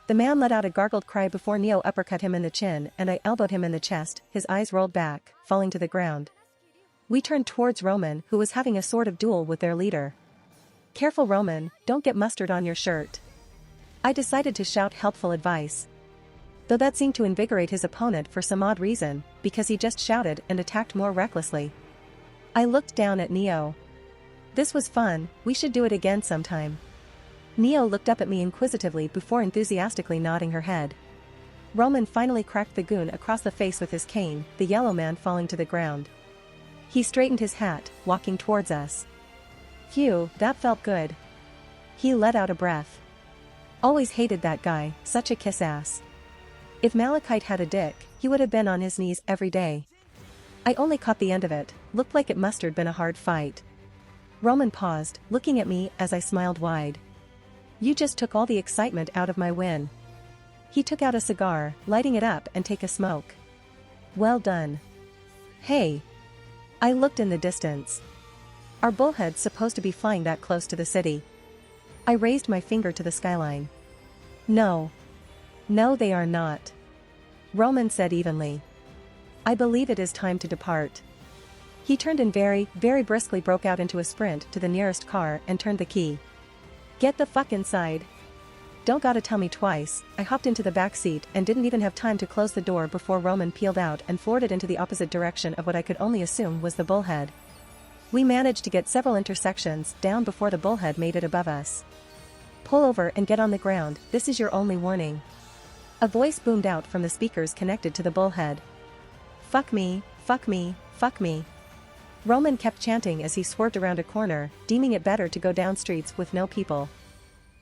The man let out a gargled cry before Neo uppercut him in the chin and I elbowed him in the chest, his eyes rolled back, falling to the ground. We turned towards Roman, who was having a sort of duel with their leader. Careful Roman, don't get mustard on your shirt. I decided to shout helpful advice. Though that seemed to invigorate his opponent for some odd reason, because he just shouted and attacked more recklessly. I looked down at Neo. This was fun, we should do it again sometime. Neo looked up at me inquisitively before enthusiastically nodding her head. Roman finally cracked the goon across the face with his cane, the yellow man falling to the ground. He straightened his hat, walking towards us. Phew, that felt good. He let out a breath. Always hated that guy, such a kiss ass. If Malachite had a dick, he would have been on his knees every day. I only caught the end of it, looked like it must have been a hard fight. Roman paused, looking at me as I smiled wide. You just took all the excitement out of my win. He took out a cigar, lighting it up and take a smoke. Well done. Hey. I looked in the distance. Are bullheads supposed to be flying that close to the city? I raised my finger to the skyline. No. No, they are not. Roman said evenly. I believe it is time to depart. He turned and very, very briskly broke out into a sprint to the nearest car and turned the key. Get the fuck inside. Don't gotta tell me twice. I hopped into the back seat and didn't even have time to close the door before Roman peeled out and floored it into the opposite direction of what I could only assume was the bullhead. We managed to get several intersections down before the bullhead made it above us. Pull over and get on the ground, this is your only warning. A voice boomed out from the speakers connected to the bullhead. Fuck me, fuck me, fuck me. Roman kept chanting as he swerved around a corner, deeming it better to go down streets with no people.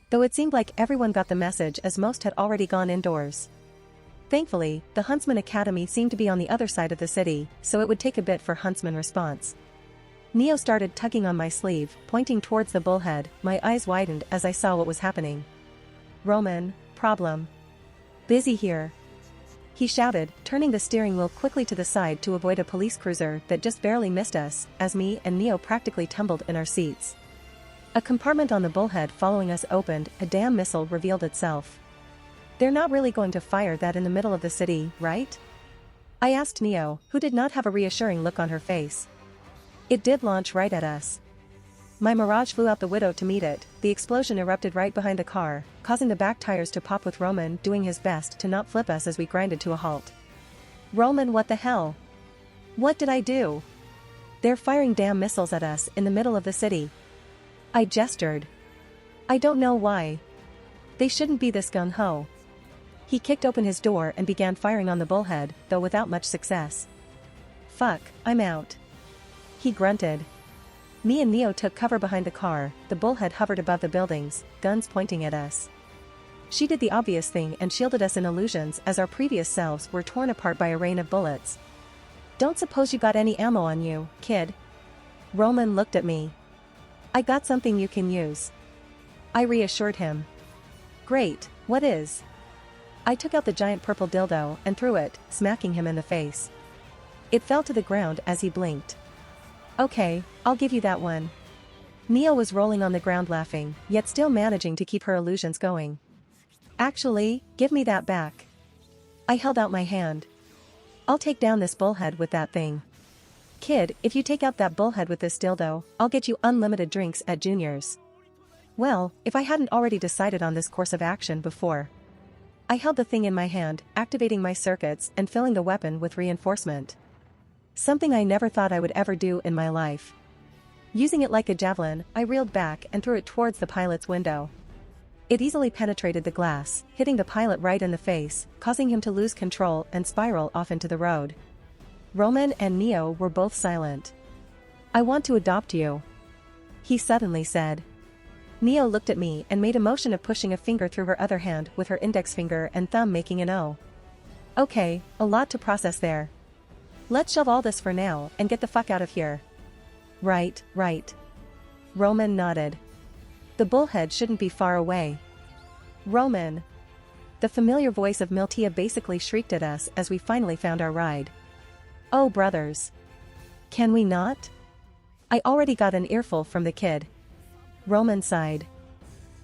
Though it seemed like everyone got the message as most had already gone indoors. Thankfully, the Huntsman Academy seemed to be on the other side of the city, so it would take a bit for Huntsman response. Neo started tugging on my sleeve, pointing towards the bullhead. My eyes widened as I saw what was happening. Roman, problem. Busy here. He shouted, turning the steering wheel quickly to the side to avoid a police cruiser that just barely missed us, as me and Neo practically tumbled in our seats. A compartment on the bullhead following us opened, a damn missile revealed itself. They're not really going to fire that in the middle of the city, right? I asked Neo, who did not have a reassuring look on her face. It did launch right at us. My Mirage flew out the window to meet it. The explosion erupted right behind the car, causing the back tires to pop with Roman doing his best to not flip us as we grinded to a halt. Roman, what the hell? What did I do? They're firing damn missiles at us in the middle of the city. I gestured. I don't know why. They shouldn't be this gung-ho. He kicked open his door and began firing on the bullhead, though without much success. Fuck, I'm out. He grunted. Me and Neo took cover behind the car. The bullhead hovered above the buildings, guns pointing at us. She did the obvious thing and shielded us in illusions as our previous selves were torn apart by a rain of bullets. Don't suppose you got any ammo on you, kid? Roman looked at me. I got something you can use. I reassured him. Great, what is? I took out the giant purple dildo and threw it, smacking him in the face. It fell to the ground as he blinked. Okay, I'll give you that one. Neo was rolling on the ground laughing, yet still managing to keep her illusions going. Actually, give me that back. I held out my hand. I'll take down this bullhead with that thing. Kid, if you take out that bullhead with this dildo, I'll get you unlimited drinks at Junior's. Well, if I hadn't already decided on this course of action before. I held the thing in my hand, activating my circuits and filling the weapon with reinforcement. Something I never thought I would ever do in my life. Using it like a javelin, I reeled back and threw it towards the pilot's window. It easily penetrated the glass, hitting the pilot right in the face, causing him to lose control and spiral off into the road. Roman and Neo were both silent. I want to adopt you, he suddenly said. Neo looked at me and made a motion of pushing a finger through her other hand with her index finger and thumb making an O. Okay, a lot to process there. Let's shelve all this for now and get the fuck out of here. Right. Roman nodded. The bullhead shouldn't be far away. Roman. The familiar voice of Miltia basically shrieked at us as we finally found our ride. Oh brothers. Can we not? I already got an earful from the kid. Roman sighed.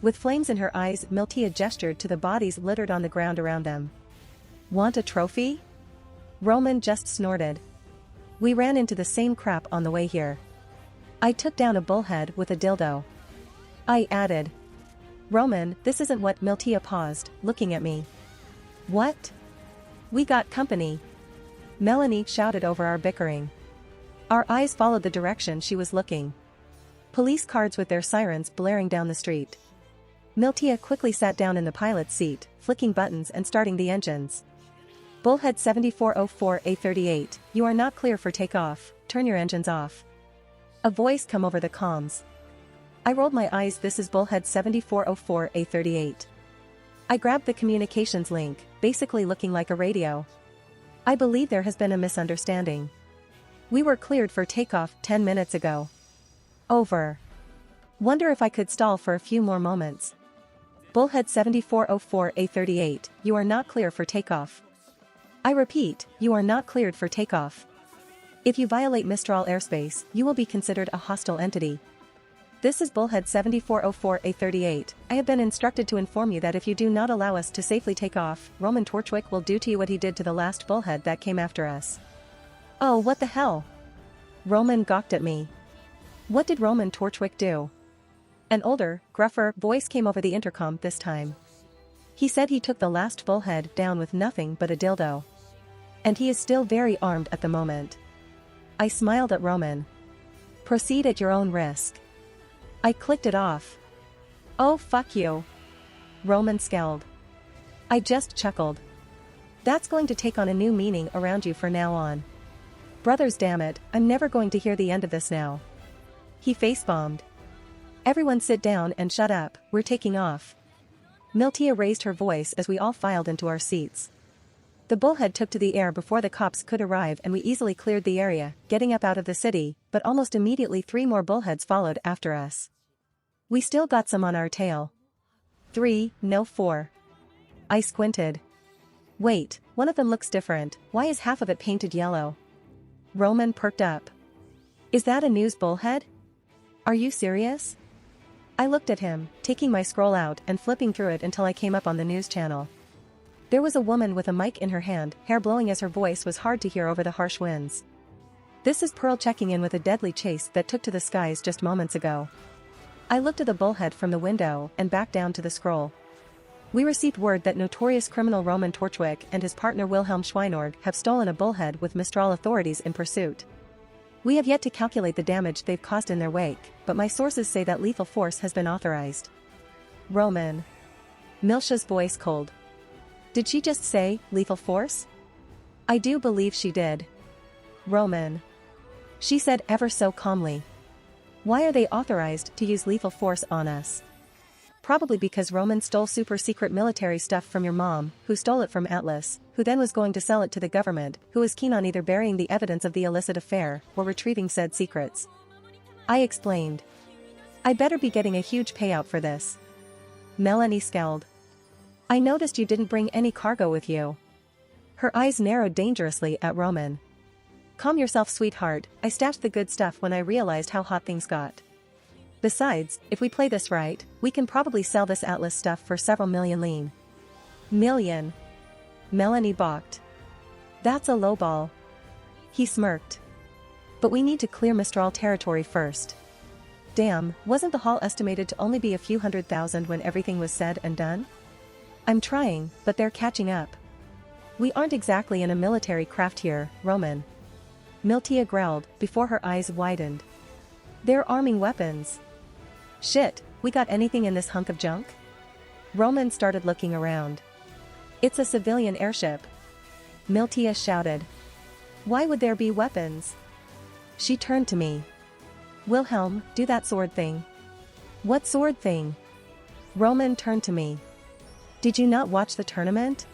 With flames in her eyes, Miltia gestured to the bodies littered on the ground around them. Want a trophy? Roman just snorted. We ran into the same crap on the way here. I took down a bullhead with a dildo. I added. Roman, this isn't what. Miltia paused, looking at me. What? We got company. Melanie shouted over our bickering. Our eyes followed the direction she was looking. Police cars with their sirens blaring down the street. Miltia quickly sat down in the pilot's seat, flicking buttons and starting the engines. Bullhead 7404A38, you are not clear for takeoff, turn your engines off. A voice come over the comms. I rolled my eyes. This is Bullhead 7404A38. I grabbed the communications link, basically looking like a radio. I believe there has been a misunderstanding. We were cleared for takeoff 10 minutes ago. Over. Wonder if I could stall for a few more moments. Bullhead 7404A38, you are not clear for takeoff. I repeat, you are not cleared for takeoff. If you violate Mistral airspace, you will be considered a hostile entity. This is Bullhead 7404A38, I have been instructed to inform you that if you do not allow us to safely take off, Roman Torchwick will do to you what he did to the last Bullhead that came after us. Oh, what the hell? Roman gawked at me. What did Roman Torchwick do? An older, gruffer voice came over the intercom this time. He said he took the last Bullhead down with nothing but a dildo. And he is still very armed at the moment. I smiled at Roman. Proceed at your own risk. I clicked it off. Oh fuck you. Roman scowled. I just chuckled. That's going to take on a new meaning around you from now on. Brothers, damn it, I'm never going to hear the end of this now. He face-bombed. Everyone sit down and shut up, we're taking off. Miltia raised her voice as we all filed into our seats. The Bullhead took to the air before the cops could arrive and we easily cleared the area, getting up out of the city, but almost immediately 3 more Bullheads followed after us. We still got some on our tail. 3, no 4. I squinted. Wait, one of them looks different, why is half of it painted yellow? Roman perked up. Is that a news Bullhead? Are you serious? I looked at him, taking my scroll out and flipping through it until I came up on the news channel. There was a woman with a mic in her hand, hair blowing as her voice was hard to hear over the harsh winds. This is Pearl checking in with a deadly chase that took to the skies just moments ago. I looked at the Bullhead from the window and back down to the scroll. We received word that notorious criminal Roman Torchwick and his partner Wilhelm Schweinord have stolen a Bullhead with Mistral authorities in pursuit. We have yet to calculate the damage they've caused in their wake, but my sources say that lethal force has been authorized. Roman. Milsha's voice cold. Did she just say, lethal force? I do believe she did. Roman. She said ever so calmly. Why are they authorized to use lethal force on us? Probably because Roman stole super secret military stuff from your mom, who stole it from Atlas, who then was going to sell it to the government, who was keen on either burying the evidence of the illicit affair, or retrieving said secrets. I explained. I better be getting a huge payout for this. Melanie scowled. I noticed you didn't bring any cargo with you. Her eyes narrowed dangerously at Roman. Calm yourself, sweetheart, I stashed the good stuff when I realized how hot things got. Besides, if we play this right, we can probably sell this Atlas stuff for several million lean. Million? Melanie balked. That's a lowball. He smirked. But we need to clear Mistral territory first. Damn, wasn't the haul estimated to only be a few 100,000 when everything was said and done? I'm trying, but they're catching up. We aren't exactly in a military craft here, Roman. Miltia growled, before her eyes widened. They're arming weapons. Shit, we got anything in this hunk of junk? Roman started looking around. It's a civilian airship. Miltia shouted. Why would there be weapons? She turned to me. Wilhelm, do that sword thing. What sword thing? Roman turned to me. Did you not watch the tournament?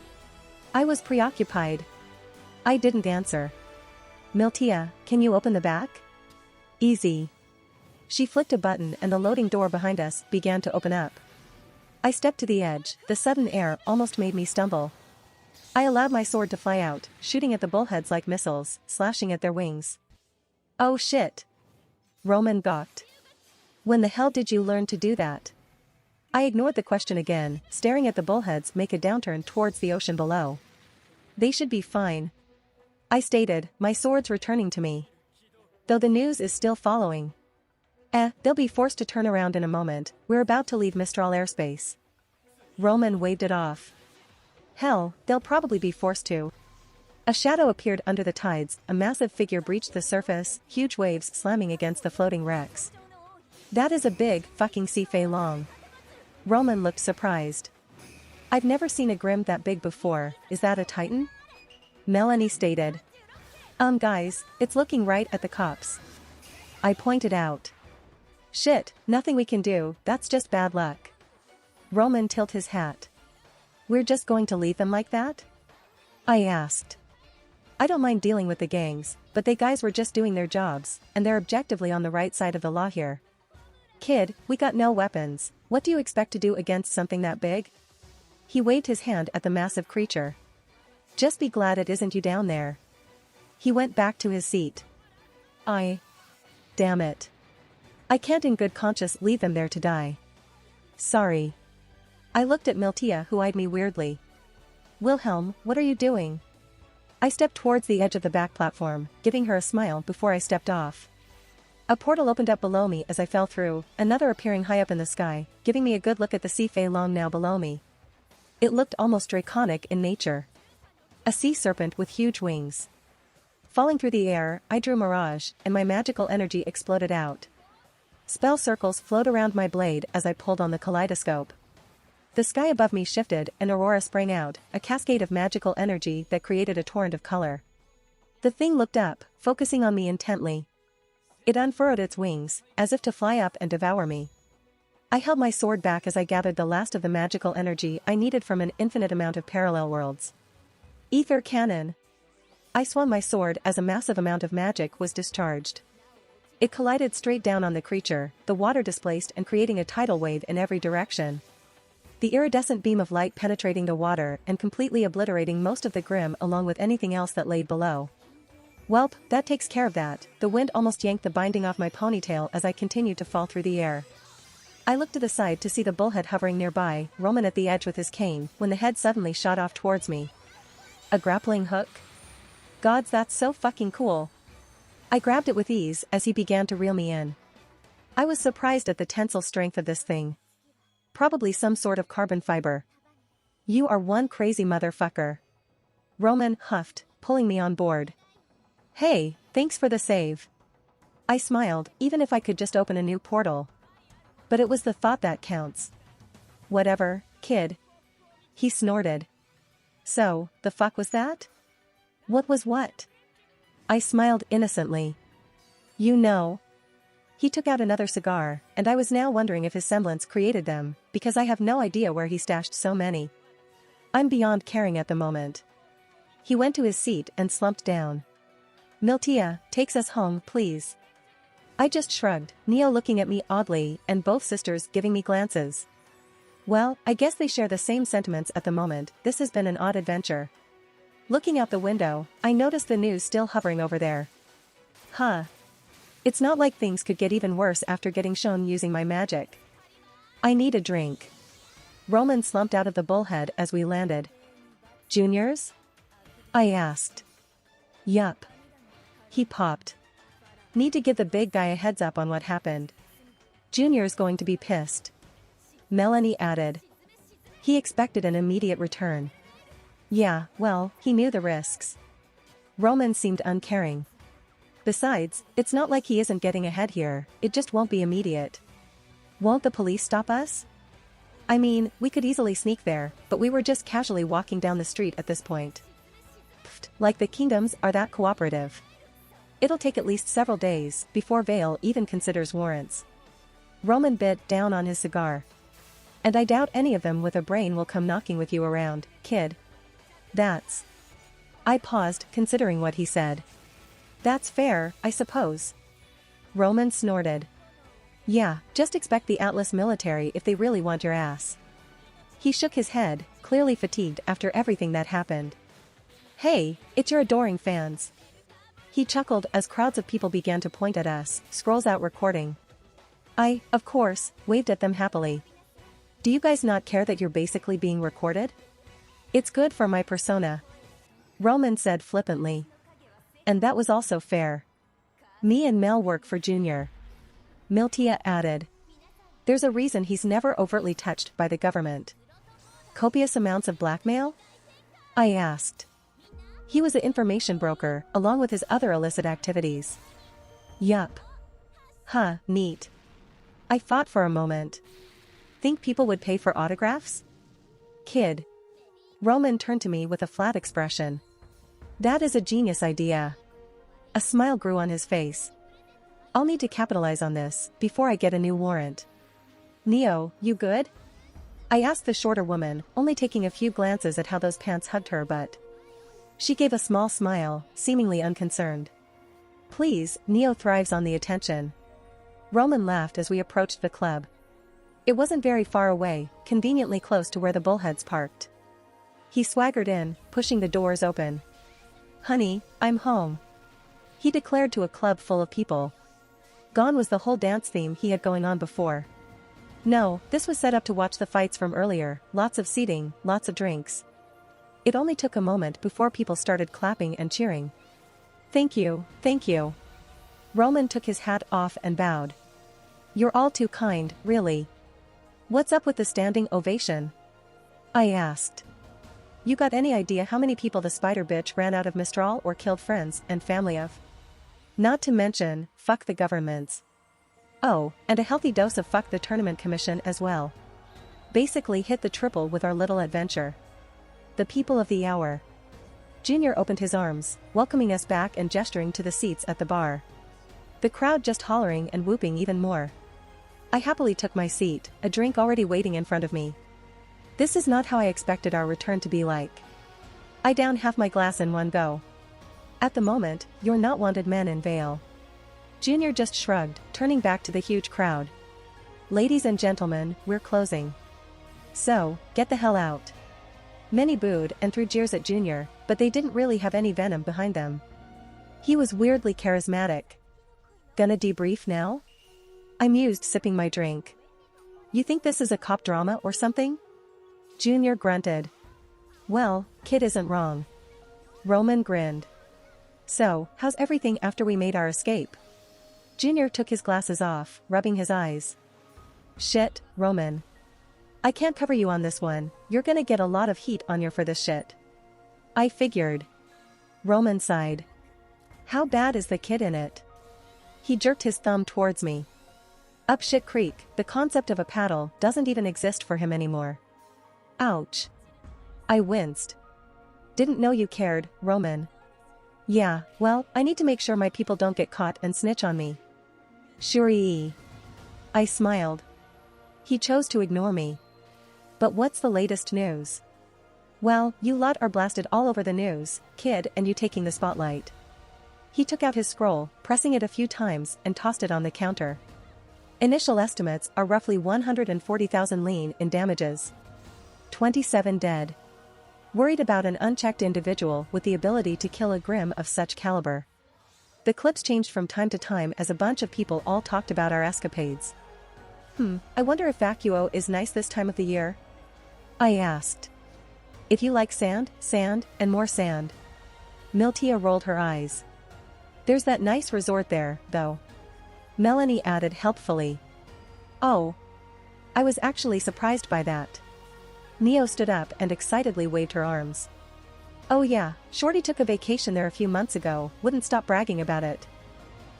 I was preoccupied. I didn't answer. Miltia, can you open the back? Easy. She flicked a button and the loading door behind us began to open up. I stepped to the edge, the sudden air almost made me stumble. I allowed my sword to fly out, shooting at the Bullheads like missiles, slashing at their wings. Oh shit. Roman gawked. When the hell did you learn to do that? I ignored the question again, staring at the Bullheads make a downturn towards the ocean below. They should be fine. I stated, my sword's returning to me. Though the news is still following. They'll be forced to turn around in a moment, we're about to leave Mistral airspace. Roman waved it off. Hell, they'll probably be forced to. A shadow appeared under the tides, a massive figure breached the surface, huge waves slamming against the floating wrecks. That is a big, fucking sea fei long. Roman looked surprised. I've never seen a grim that big before, is that a titan? Melanie stated. Guys, it's looking right at the cops. I pointed out. Shit, nothing we can do, that's just bad luck. Roman tilted his hat. We're just going to leave them like that? I asked. I don't mind dealing with the gangs, but they guys were just doing their jobs, and they're objectively on the right side of the law here. Kid, we got no weapons, what do you expect to do against something that big? He waved his hand at the massive creature. Just be glad it isn't you down there. He went back to his seat. Damn it. I can't in good conscience leave them there to die. Sorry. I looked at Miltia, who eyed me weirdly. Wilhelm, what are you doing? I stepped towards the edge of the back platform, giving her a smile before I stepped off. A portal opened up below me as I fell through, another appearing high up in the sky, giving me a good look at the sea fei long now below me. It looked almost draconic in nature. A sea serpent with huge wings. Falling through the air, I drew Mirage, and my magical energy exploded out. Spell circles flowed around my blade as I pulled on the kaleidoscope. The sky above me shifted and Aurora sprang out, a cascade of magical energy that created a torrent of color. The thing looked up, focusing on me intently. It unfurrowed its wings, as if to fly up and devour me. I held my sword back as I gathered the last of the magical energy I needed from an infinite amount of parallel worlds. Ether cannon. I swung my sword as a massive amount of magic was discharged. It collided straight down on the creature, the water displaced and creating a tidal wave in every direction. The iridescent beam of light penetrating the water and completely obliterating most of the grim along with anything else that laid below. Welp, that takes care of that. The wind almost yanked the binding off my ponytail as I continued to fall through the air. I looked to the side to see the bullhead hovering nearby, Roman at the edge with his cane, when the head suddenly shot off towards me. A grappling hook? Gods, that's so fucking cool. I grabbed it with ease as he began to reel me in. I was surprised at the tensile strength of this thing. Probably some sort of carbon fiber. You are one crazy motherfucker. Roman huffed, pulling me on board. Hey, thanks for the save. I smiled, even if I could just open a new portal. But it was the thought that counts. Whatever, kid. He snorted. So, the fuck was that? What was what? I smiled innocently. You know. He took out another cigar, and I was now wondering if his semblance created them, because I have no idea where he stashed so many. I'm beyond caring at the moment. He went to his seat and slumped down. Miltia, takes us home, please. I just shrugged, Neo looking at me oddly and both sisters giving me glances. Well, I guess they share the same sentiments at the moment. This has been an odd adventure. Looking out the window, I noticed the news still hovering over there. Huh. It's not like things could get even worse after getting shown using my magic. I need a drink. Roman slumped out of the bullhead as we landed. Juniors? I asked. Yup. He popped. Need to give the big guy a heads up on what happened. Junior's going to be pissed. Melanie added. He expected an immediate return. Yeah, well, he knew the risks. Roman seemed uncaring. Besides, it's not like he isn't getting ahead here, it just won't be immediate. Won't the police stop us? I mean, we could easily sneak there, but we were just casually walking down the street at this point. Pfft, like the kingdoms are that cooperative. It'll take at least several days before Vale even considers warrants. Roman bit down on his cigar. And I doubt any of them with a brain will come knocking with you around, kid. That's... I paused, considering what he said. That's fair, I suppose. Roman snorted. Yeah, just expect the Atlas military if they really want your ass. He shook his head, clearly fatigued after everything that happened. Hey, it's your adoring fans. He chuckled as crowds of people began to point at us, scrolls out recording. I, of course, waved at them happily. Do you guys not care that you're basically being recorded? It's good for my persona. Roman said flippantly. And that was also fair. Me and Mel work for Junior. Miltia added. There's a reason he's never overtly touched by the government. Copious amounts of blackmail? I asked. He was an information broker, along with his other illicit activities. Yup. Huh, neat. I thought for a moment. Think people would pay for autographs? Kid. Roman turned to me with a flat expression. That is a genius idea. A smile grew on his face. I'll need to capitalize on this before I get a new warrant. Neo, you good? I asked the shorter woman, only taking a few glances at how those pants hugged her butt. She gave a small smile, seemingly unconcerned. Please, Neo thrives on the attention. Roman laughed as we approached the club. It wasn't very far away, conveniently close to where the bullheads parked. He swaggered in, pushing the doors open. Honey, I'm home. He declared to a club full of people. Gone was the whole dance theme he had going on before. No, this was set up to watch the fights from earlier, lots of seating, lots of drinks. It only took a moment before people started clapping and cheering. Thank you, thank you. Roman took his hat off and bowed. You're all too kind, really. What's up with the standing ovation? I asked. You got any idea how many people the spider bitch ran out of Mistral or killed friends and family of? Not to mention, fuck the governments. Oh, and a healthy dose of fuck the tournament commission as well. Basically hit the triple with our little adventure. The people of the hour. Junior opened his arms, welcoming us back and gesturing to the seats at the bar. The crowd just hollering and whooping even more. I happily took my seat, a drink already waiting in front of me. This is not how I expected our return to be like. I downed half my glass in one go. At the moment, you're not wanted men in Vale. Junior just shrugged, turning back to the huge crowd. Ladies and gentlemen, we're closing. So, get the hell out. Many booed and threw jeers at Junior, but they didn't really have any venom behind them. He was weirdly charismatic. Gonna debrief now? I mused, sipping my drink. You think this is a cop drama or something? Junior grunted. Well, kid isn't wrong. Roman grinned. So, how's everything after we made our escape? Junior took his glasses off, rubbing his eyes. Shit, Roman. I can't cover you on this one, you're gonna get a lot of heat on you for this shit. I figured. Roman sighed. How bad is the kid in it? He jerked his thumb towards me. Up shit creek, the concept of a paddle doesn't even exist for him anymore. Ouch. I winced. Didn't know you cared, Roman. Yeah, well, I need to make sure my people don't get caught and snitch on me. Shuri. I smiled. He chose to ignore me. But what's the latest news? Well, you lot are blasted all over the news, kid, and you taking the spotlight. He took out his scroll, pressing it a few times, and tossed it on the counter. Initial estimates are roughly 140,000 lean in damages. 27 dead. Worried about an unchecked individual with the ability to kill a grim of such caliber. The clips changed from time to time as a bunch of people all talked about our escapades. I wonder if Vacuo is nice this time of the year? I asked. If you like sand, and more sand. Miltia rolled her eyes. There's that nice resort there, though. Melanie added helpfully. Oh. I was actually surprised by that. Neo stood up and excitedly waved her arms. Oh yeah, Shorty took a vacation there a few months ago, wouldn't stop bragging about it.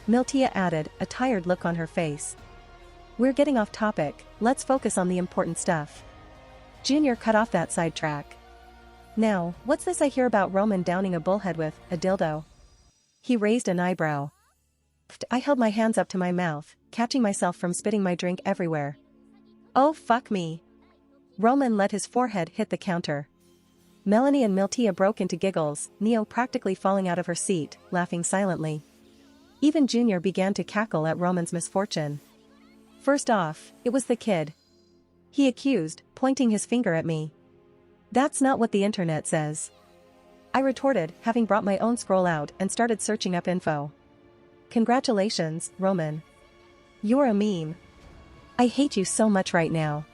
Miltia added, a tired look on her face. We're getting off topic, let's focus on the important stuff. Junior cut off that sidetrack. Now, what's this I hear about Roman downing a bullhead with a dildo? He raised an eyebrow. I held my hands up to my mouth, catching myself from spitting my drink everywhere. Oh fuck me. Roman let his forehead hit the counter. Melanie and Miltia broke into giggles, Neo practically falling out of her seat, laughing silently. Even Junior began to cackle at Roman's misfortune. First off, it was the kid. He accused, pointing his finger at me. That's not what the internet says. I retorted, having brought my own scroll out and started searching up info. Congratulations, Roman. You're a meme. I hate you so much right now.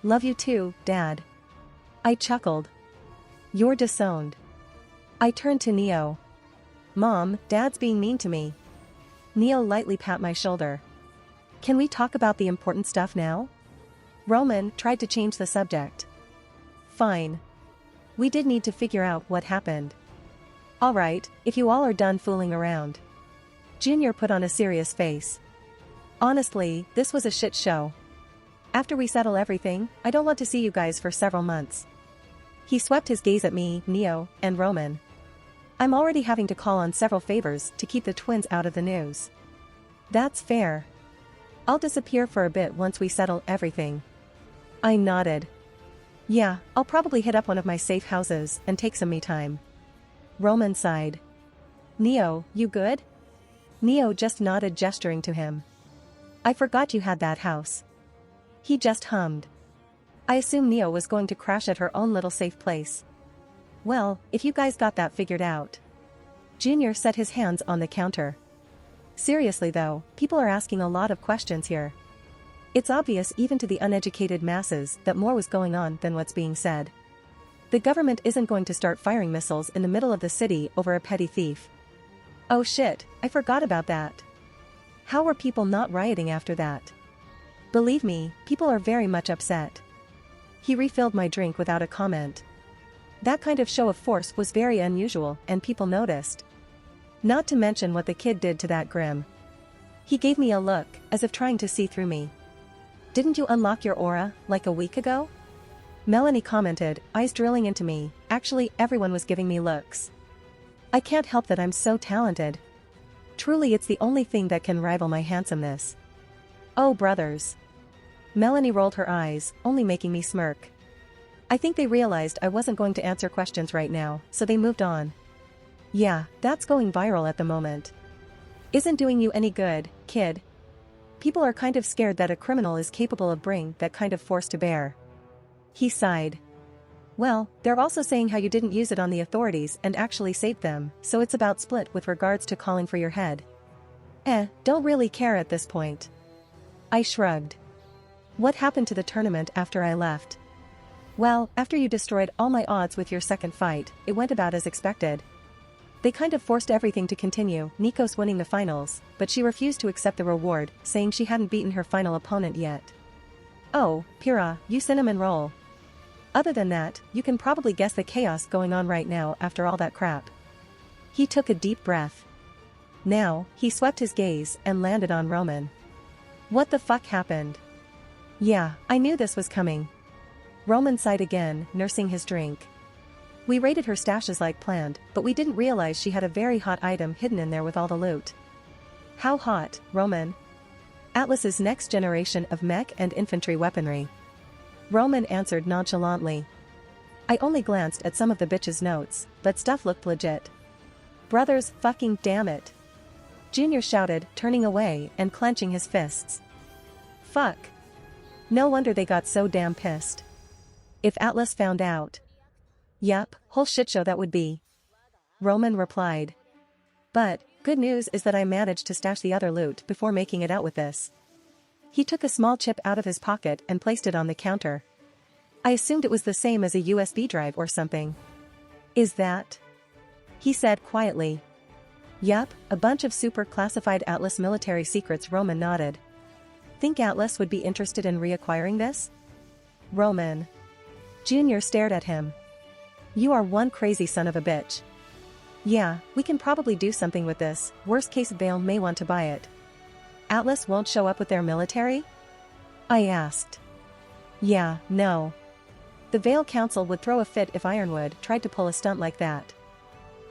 Love you too, Dad. I chuckled. You're disowned. I turned to Neo. Mom, Dad's being mean to me. Neo lightly pat my shoulder. Can we talk about the important stuff now? Roman tried to change the subject. Fine. We did need to figure out what happened. Alright, if you all are done fooling around. Junior put on a serious face. Honestly, this was a shit show. After we settle everything, I don't want to see you guys for several months. He swept his gaze at me, Neo, and Roman. I'm already having to call on several favors to keep the twins out of the news. That's fair. I'll disappear for a bit once we settle everything. I nodded. Yeah, I'll probably hit up one of my safe houses and take some me time. Roman sighed. Neo, you good? Neo just nodded, gesturing to him. I forgot you had that house. He just hummed. I assumed Neo was going to crash at her own little safe place. Well, if you guys got that figured out. Junior set his hands on the counter. Seriously though, people are asking a lot of questions here. It's obvious even to the uneducated masses that more was going on than what's being said. The government isn't going to start firing missiles in the middle of the city over a petty thief. Oh shit, I forgot about that. How were people not rioting after that? Believe me, people are very much upset. He refilled my drink without a comment. That kind of show of force was very unusual and people noticed. Not to mention what the kid did to that Grim. He gave me a look, as if trying to see through me. Didn't you unlock your aura, like a week ago? Melanie commented, eyes drilling into me. Actually, everyone was giving me looks. I can't help that I'm so talented. Truly, it's the only thing that can rival my handsomeness. Oh brothers. Melanie rolled her eyes, only making me smirk. I think they realized I wasn't going to answer questions right now, so they moved on. Yeah, that's going viral at the moment. Isn't doing you any good, kid. People are kind of scared that a criminal is capable of bringing that kind of force to bear. He sighed. Well, they're also saying how you didn't use it on the authorities and actually saved them, so it's about split with regards to calling for your head. Don't really care at this point. I shrugged. What happened to the tournament after I left? Well, after you destroyed all my odds with your second fight, it went about as expected. They kind of forced everything to continue, Nikos winning the finals, but she refused to accept the reward, saying she hadn't beaten her final opponent yet. Oh, Pyrrha, you cinnamon roll. Other than that, you can probably guess the chaos going on right now after all that crap. He took a deep breath. Now, he swept his gaze and landed on Roman. What the fuck happened? Yeah, I knew this was coming. Roman sighed again, nursing his drink. We raided her stashes like planned, but we didn't realize she had a very hot item hidden in there with all the loot. How hot, Roman? Atlas's next generation of mech and infantry weaponry. Roman answered nonchalantly. I only glanced at some of the bitch's notes, but stuff looked legit. Brothers, fucking damn it. Junior shouted, turning away and clenching his fists. Fuck. No wonder they got so damn pissed. If Atlas found out. Yup, whole shitshow that would be. Roman replied. But, good news is that I managed to stash the other loot before making it out with this. He took a small chip out of his pocket and placed it on the counter. I assumed it was the same as a USB drive or something. Is that? He said quietly. Yup, a bunch of super classified Atlas military secrets. Roman nodded. Think Atlas would be interested in reacquiring this? Roman. Junior stared at him. You are one crazy son of a bitch. Yeah, we can probably do something with this, worst case Vale may want to buy it. Atlas won't show up with their military? I asked. Yeah, no. The Vale Council would throw a fit if Ironwood tried to pull a stunt like that.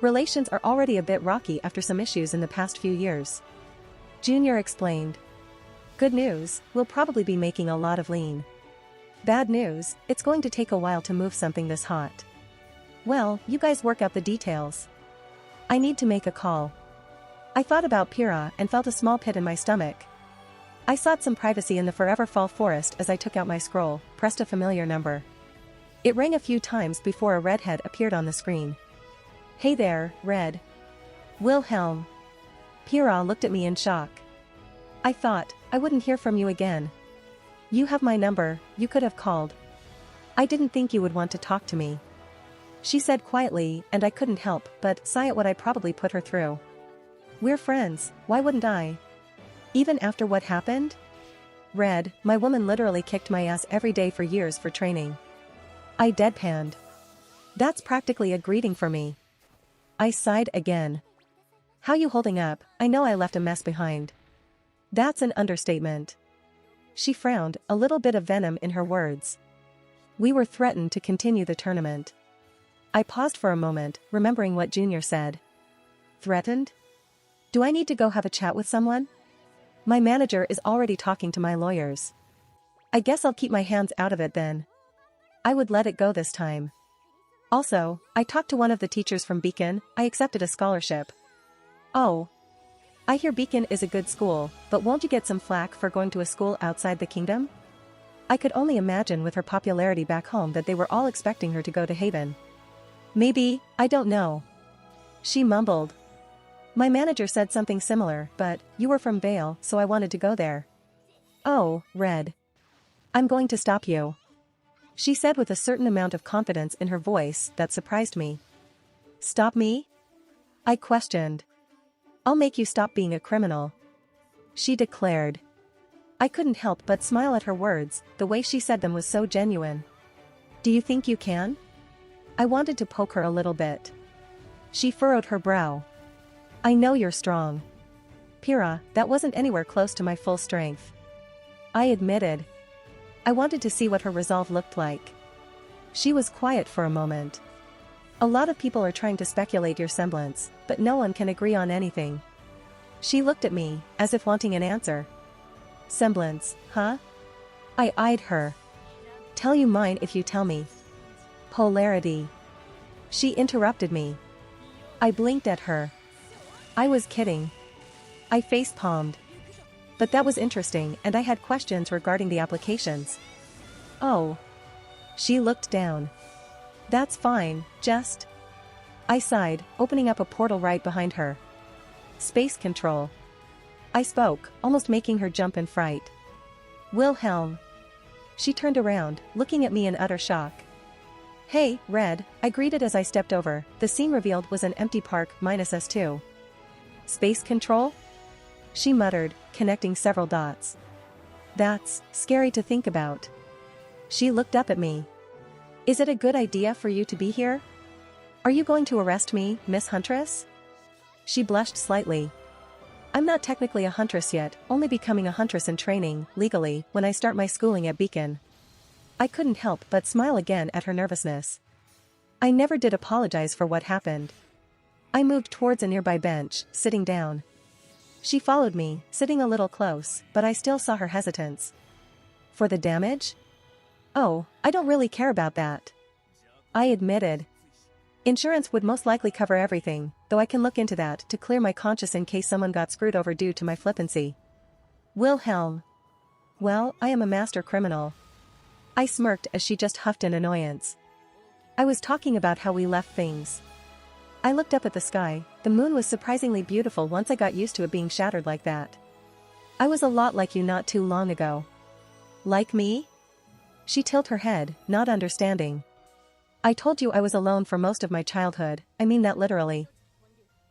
Relations are already a bit rocky after some issues in the past few years. Junior explained. Good news, we'll probably be making a lot of lean. Bad news, it's going to take a while to move something this hot. Well, you guys work out the details. I need to make a call. I thought about Pyrrha and felt a small pit in my stomach. I sought some privacy in the Forever Fall forest as I took out my scroll, pressed a familiar number. It rang a few times before a redhead appeared on the screen. Hey there, Red. Wilhelm. Pyrrha looked at me in shock. I thought, I wouldn't hear from you again. You have my number, you could have called. I didn't think you would want to talk to me. She said quietly, and I couldn't help but sigh at what I probably put her through. We're friends, why wouldn't I? Even after what happened? Red, my woman literally kicked my ass every day for years for training. I deadpanned. That's practically a greeting for me. I sighed again. How you holding up? I know I left a mess behind. That's an understatement. She frowned, a little bit of venom in her words. We were threatened to continue the tournament. I paused for a moment, remembering what Junior said. Threatened? Do I need to go have a chat with someone? My manager is already talking to my lawyers. I guess I'll keep my hands out of it then. I would let it go this time. Also, I talked to one of the teachers from Beacon. I accepted a scholarship. Oh. I hear Beacon is a good school, but won't you get some flack for going to a school outside the kingdom? I could only imagine with her popularity back home that they were all expecting her to go to Haven. Maybe, I don't know. She mumbled. My manager said something similar, but you were from Vale, so I wanted to go there. Oh, Red. I'm going to stop you. She said with a certain amount of confidence in her voice that surprised me. Stop me? I questioned. I'll make you stop being a criminal. She declared. I couldn't help but smile at her words, the way she said them was so genuine. Do you think you can? I wanted to poke her a little bit. She furrowed her brow. I know you're strong. Pyrrha, that wasn't anywhere close to my full strength. I admitted. I wanted to see what her resolve looked like. She was quiet for a moment. A lot of people are trying to speculate your semblance, but no one can agree on anything. She looked at me, as if wanting an answer. Semblance, huh? I eyed her. Tell you mine if you tell me. Polarity. She interrupted me. I blinked at her. I was kidding. I face-palmed. But that was interesting and I had questions regarding the applications. Oh. She looked down. That's fine, just... I sighed, opening up a portal right behind her. Space control. I spoke, almost making her jump in fright. Wilhelm. She turned around, looking at me in utter shock. Hey, Red, I greeted as I stepped over. The scene revealed was an empty park minus us two. Space control? She muttered, connecting several dots. That's scary to think about. She looked up at me. Is it a good idea for you to be here? Are you going to arrest me, Miss Huntress? She blushed slightly. I'm not technically a huntress yet, only becoming a huntress in training, legally, when I start my schooling at Beacon. I couldn't help but smile again at her nervousness. I never did apologize for what happened. I moved towards a nearby bench, sitting down. She followed me, sitting a little close, but I still saw her hesitance. For the damage? Oh, I don't really care about that. I admitted. Insurance would most likely cover everything, though I can look into that to clear my conscience in case someone got screwed over due to my flippancy. Wilhelm. Well, I am a master criminal. I smirked as she just huffed in annoyance. I was talking about how we left things. I looked up at the sky. The moon was surprisingly beautiful once I got used to it being shattered like that. I was a lot like you not too long ago. Like me? She tilted her head, not understanding. I told you I was alone for most of my childhood, I mean that literally.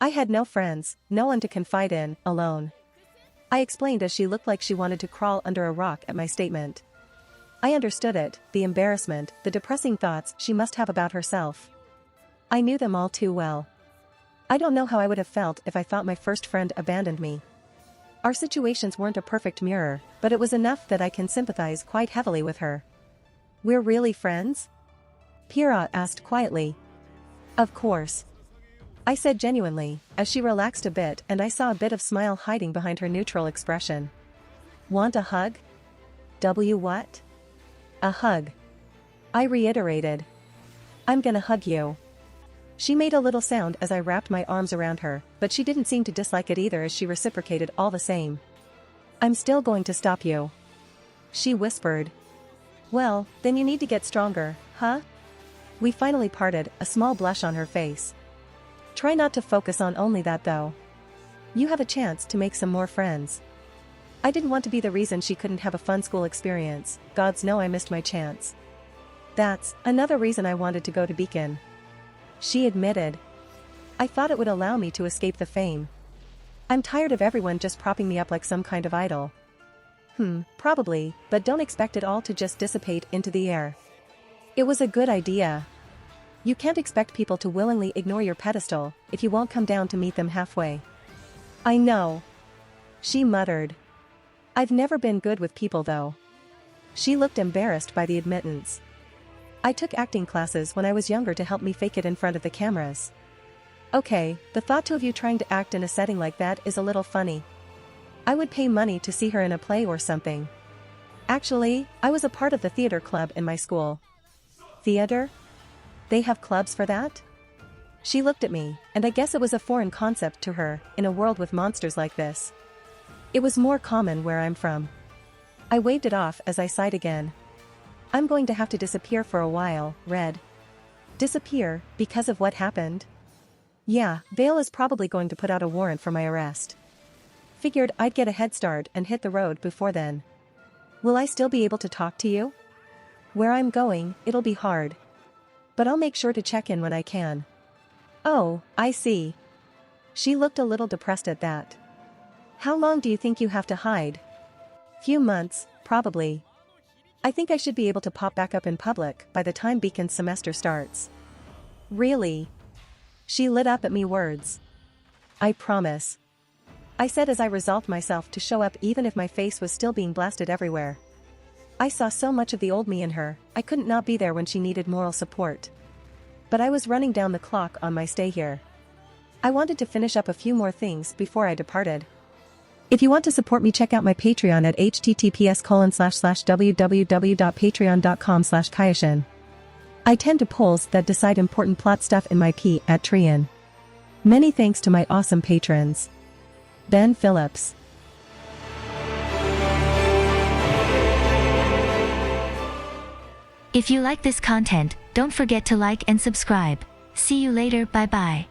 I had no friends, no one to confide in, alone. I explained as she looked like she wanted to crawl under a rock at my statement. I understood it, the embarrassment, the depressing thoughts she must have about herself. I knew them all too well. I don't know how I would have felt if I thought my first friend abandoned me. Our situations weren't a perfect mirror, but it was enough that I can sympathize quite heavily with her. We're really friends? Pyrrha asked quietly. Of course. I said genuinely, as she relaxed a bit and I saw a bit of smile hiding behind her neutral expression. Want a hug? What? A hug. I reiterated. I'm gonna hug you. She made a little sound as I wrapped my arms around her, but she didn't seem to dislike it either as she reciprocated all the same. I'm still going to stop you. She whispered. Well, then you need to get stronger, huh? We finally parted, a small blush on her face. Try not to focus on only that though. You have a chance to make some more friends. I didn't want to be the reason she couldn't have a fun school experience, gods know I missed my chance. That's another reason I wanted to go to Beacon. She admitted. I thought it would allow me to escape the fame. I'm tired of everyone just propping me up like some kind of idol. Probably, but don't expect it all to just dissipate into the air. It was a good idea. You can't expect people to willingly ignore your pedestal if you won't come down to meet them halfway. I know. She muttered. I've never been good with people though. She looked embarrassed by the admittance. I took acting classes when I was younger to help me fake it in front of the cameras. Okay, the thought of you trying to act in a setting like that is a little funny. I would pay money to see her in a play or something. Actually, I was a part of the theater club in my school. Theater? They have clubs for that? She looked at me, and I guess it was a foreign concept to her, in a world with monsters like this. It was more common where I'm from. I waved it off as I sighed again. I'm going to have to disappear for a while, Red. Disappear, because of what happened? Yeah, Vale is probably going to put out a warrant for my arrest. Figured I'd get a head start and hit the road before then. Will I still be able to talk to you? Where I'm going, it'll be hard. But I'll make sure to check in when I can. Oh, I see. She looked a little depressed at that. How long do you think you have to hide? Few months, probably. I think I should be able to pop back up in public by the time Beacon's semester starts. Really? She lit up at me words. I promise. I said as I resolved myself to show up even if my face was still being blasted everywhere. I saw so much of the old me in her, I couldn't not be there when she needed moral support. But I was running down the clock on my stay here. I wanted to finish up a few more things before I departed. If you want to support me, check out my Patreon at https://www.patreon.com/Kayashin. I tend to polls that decide important plot stuff in my P at Trian. Many thanks to my awesome patrons. Ben Phillips. If you like this content, don't forget to like and subscribe. See you later, bye bye.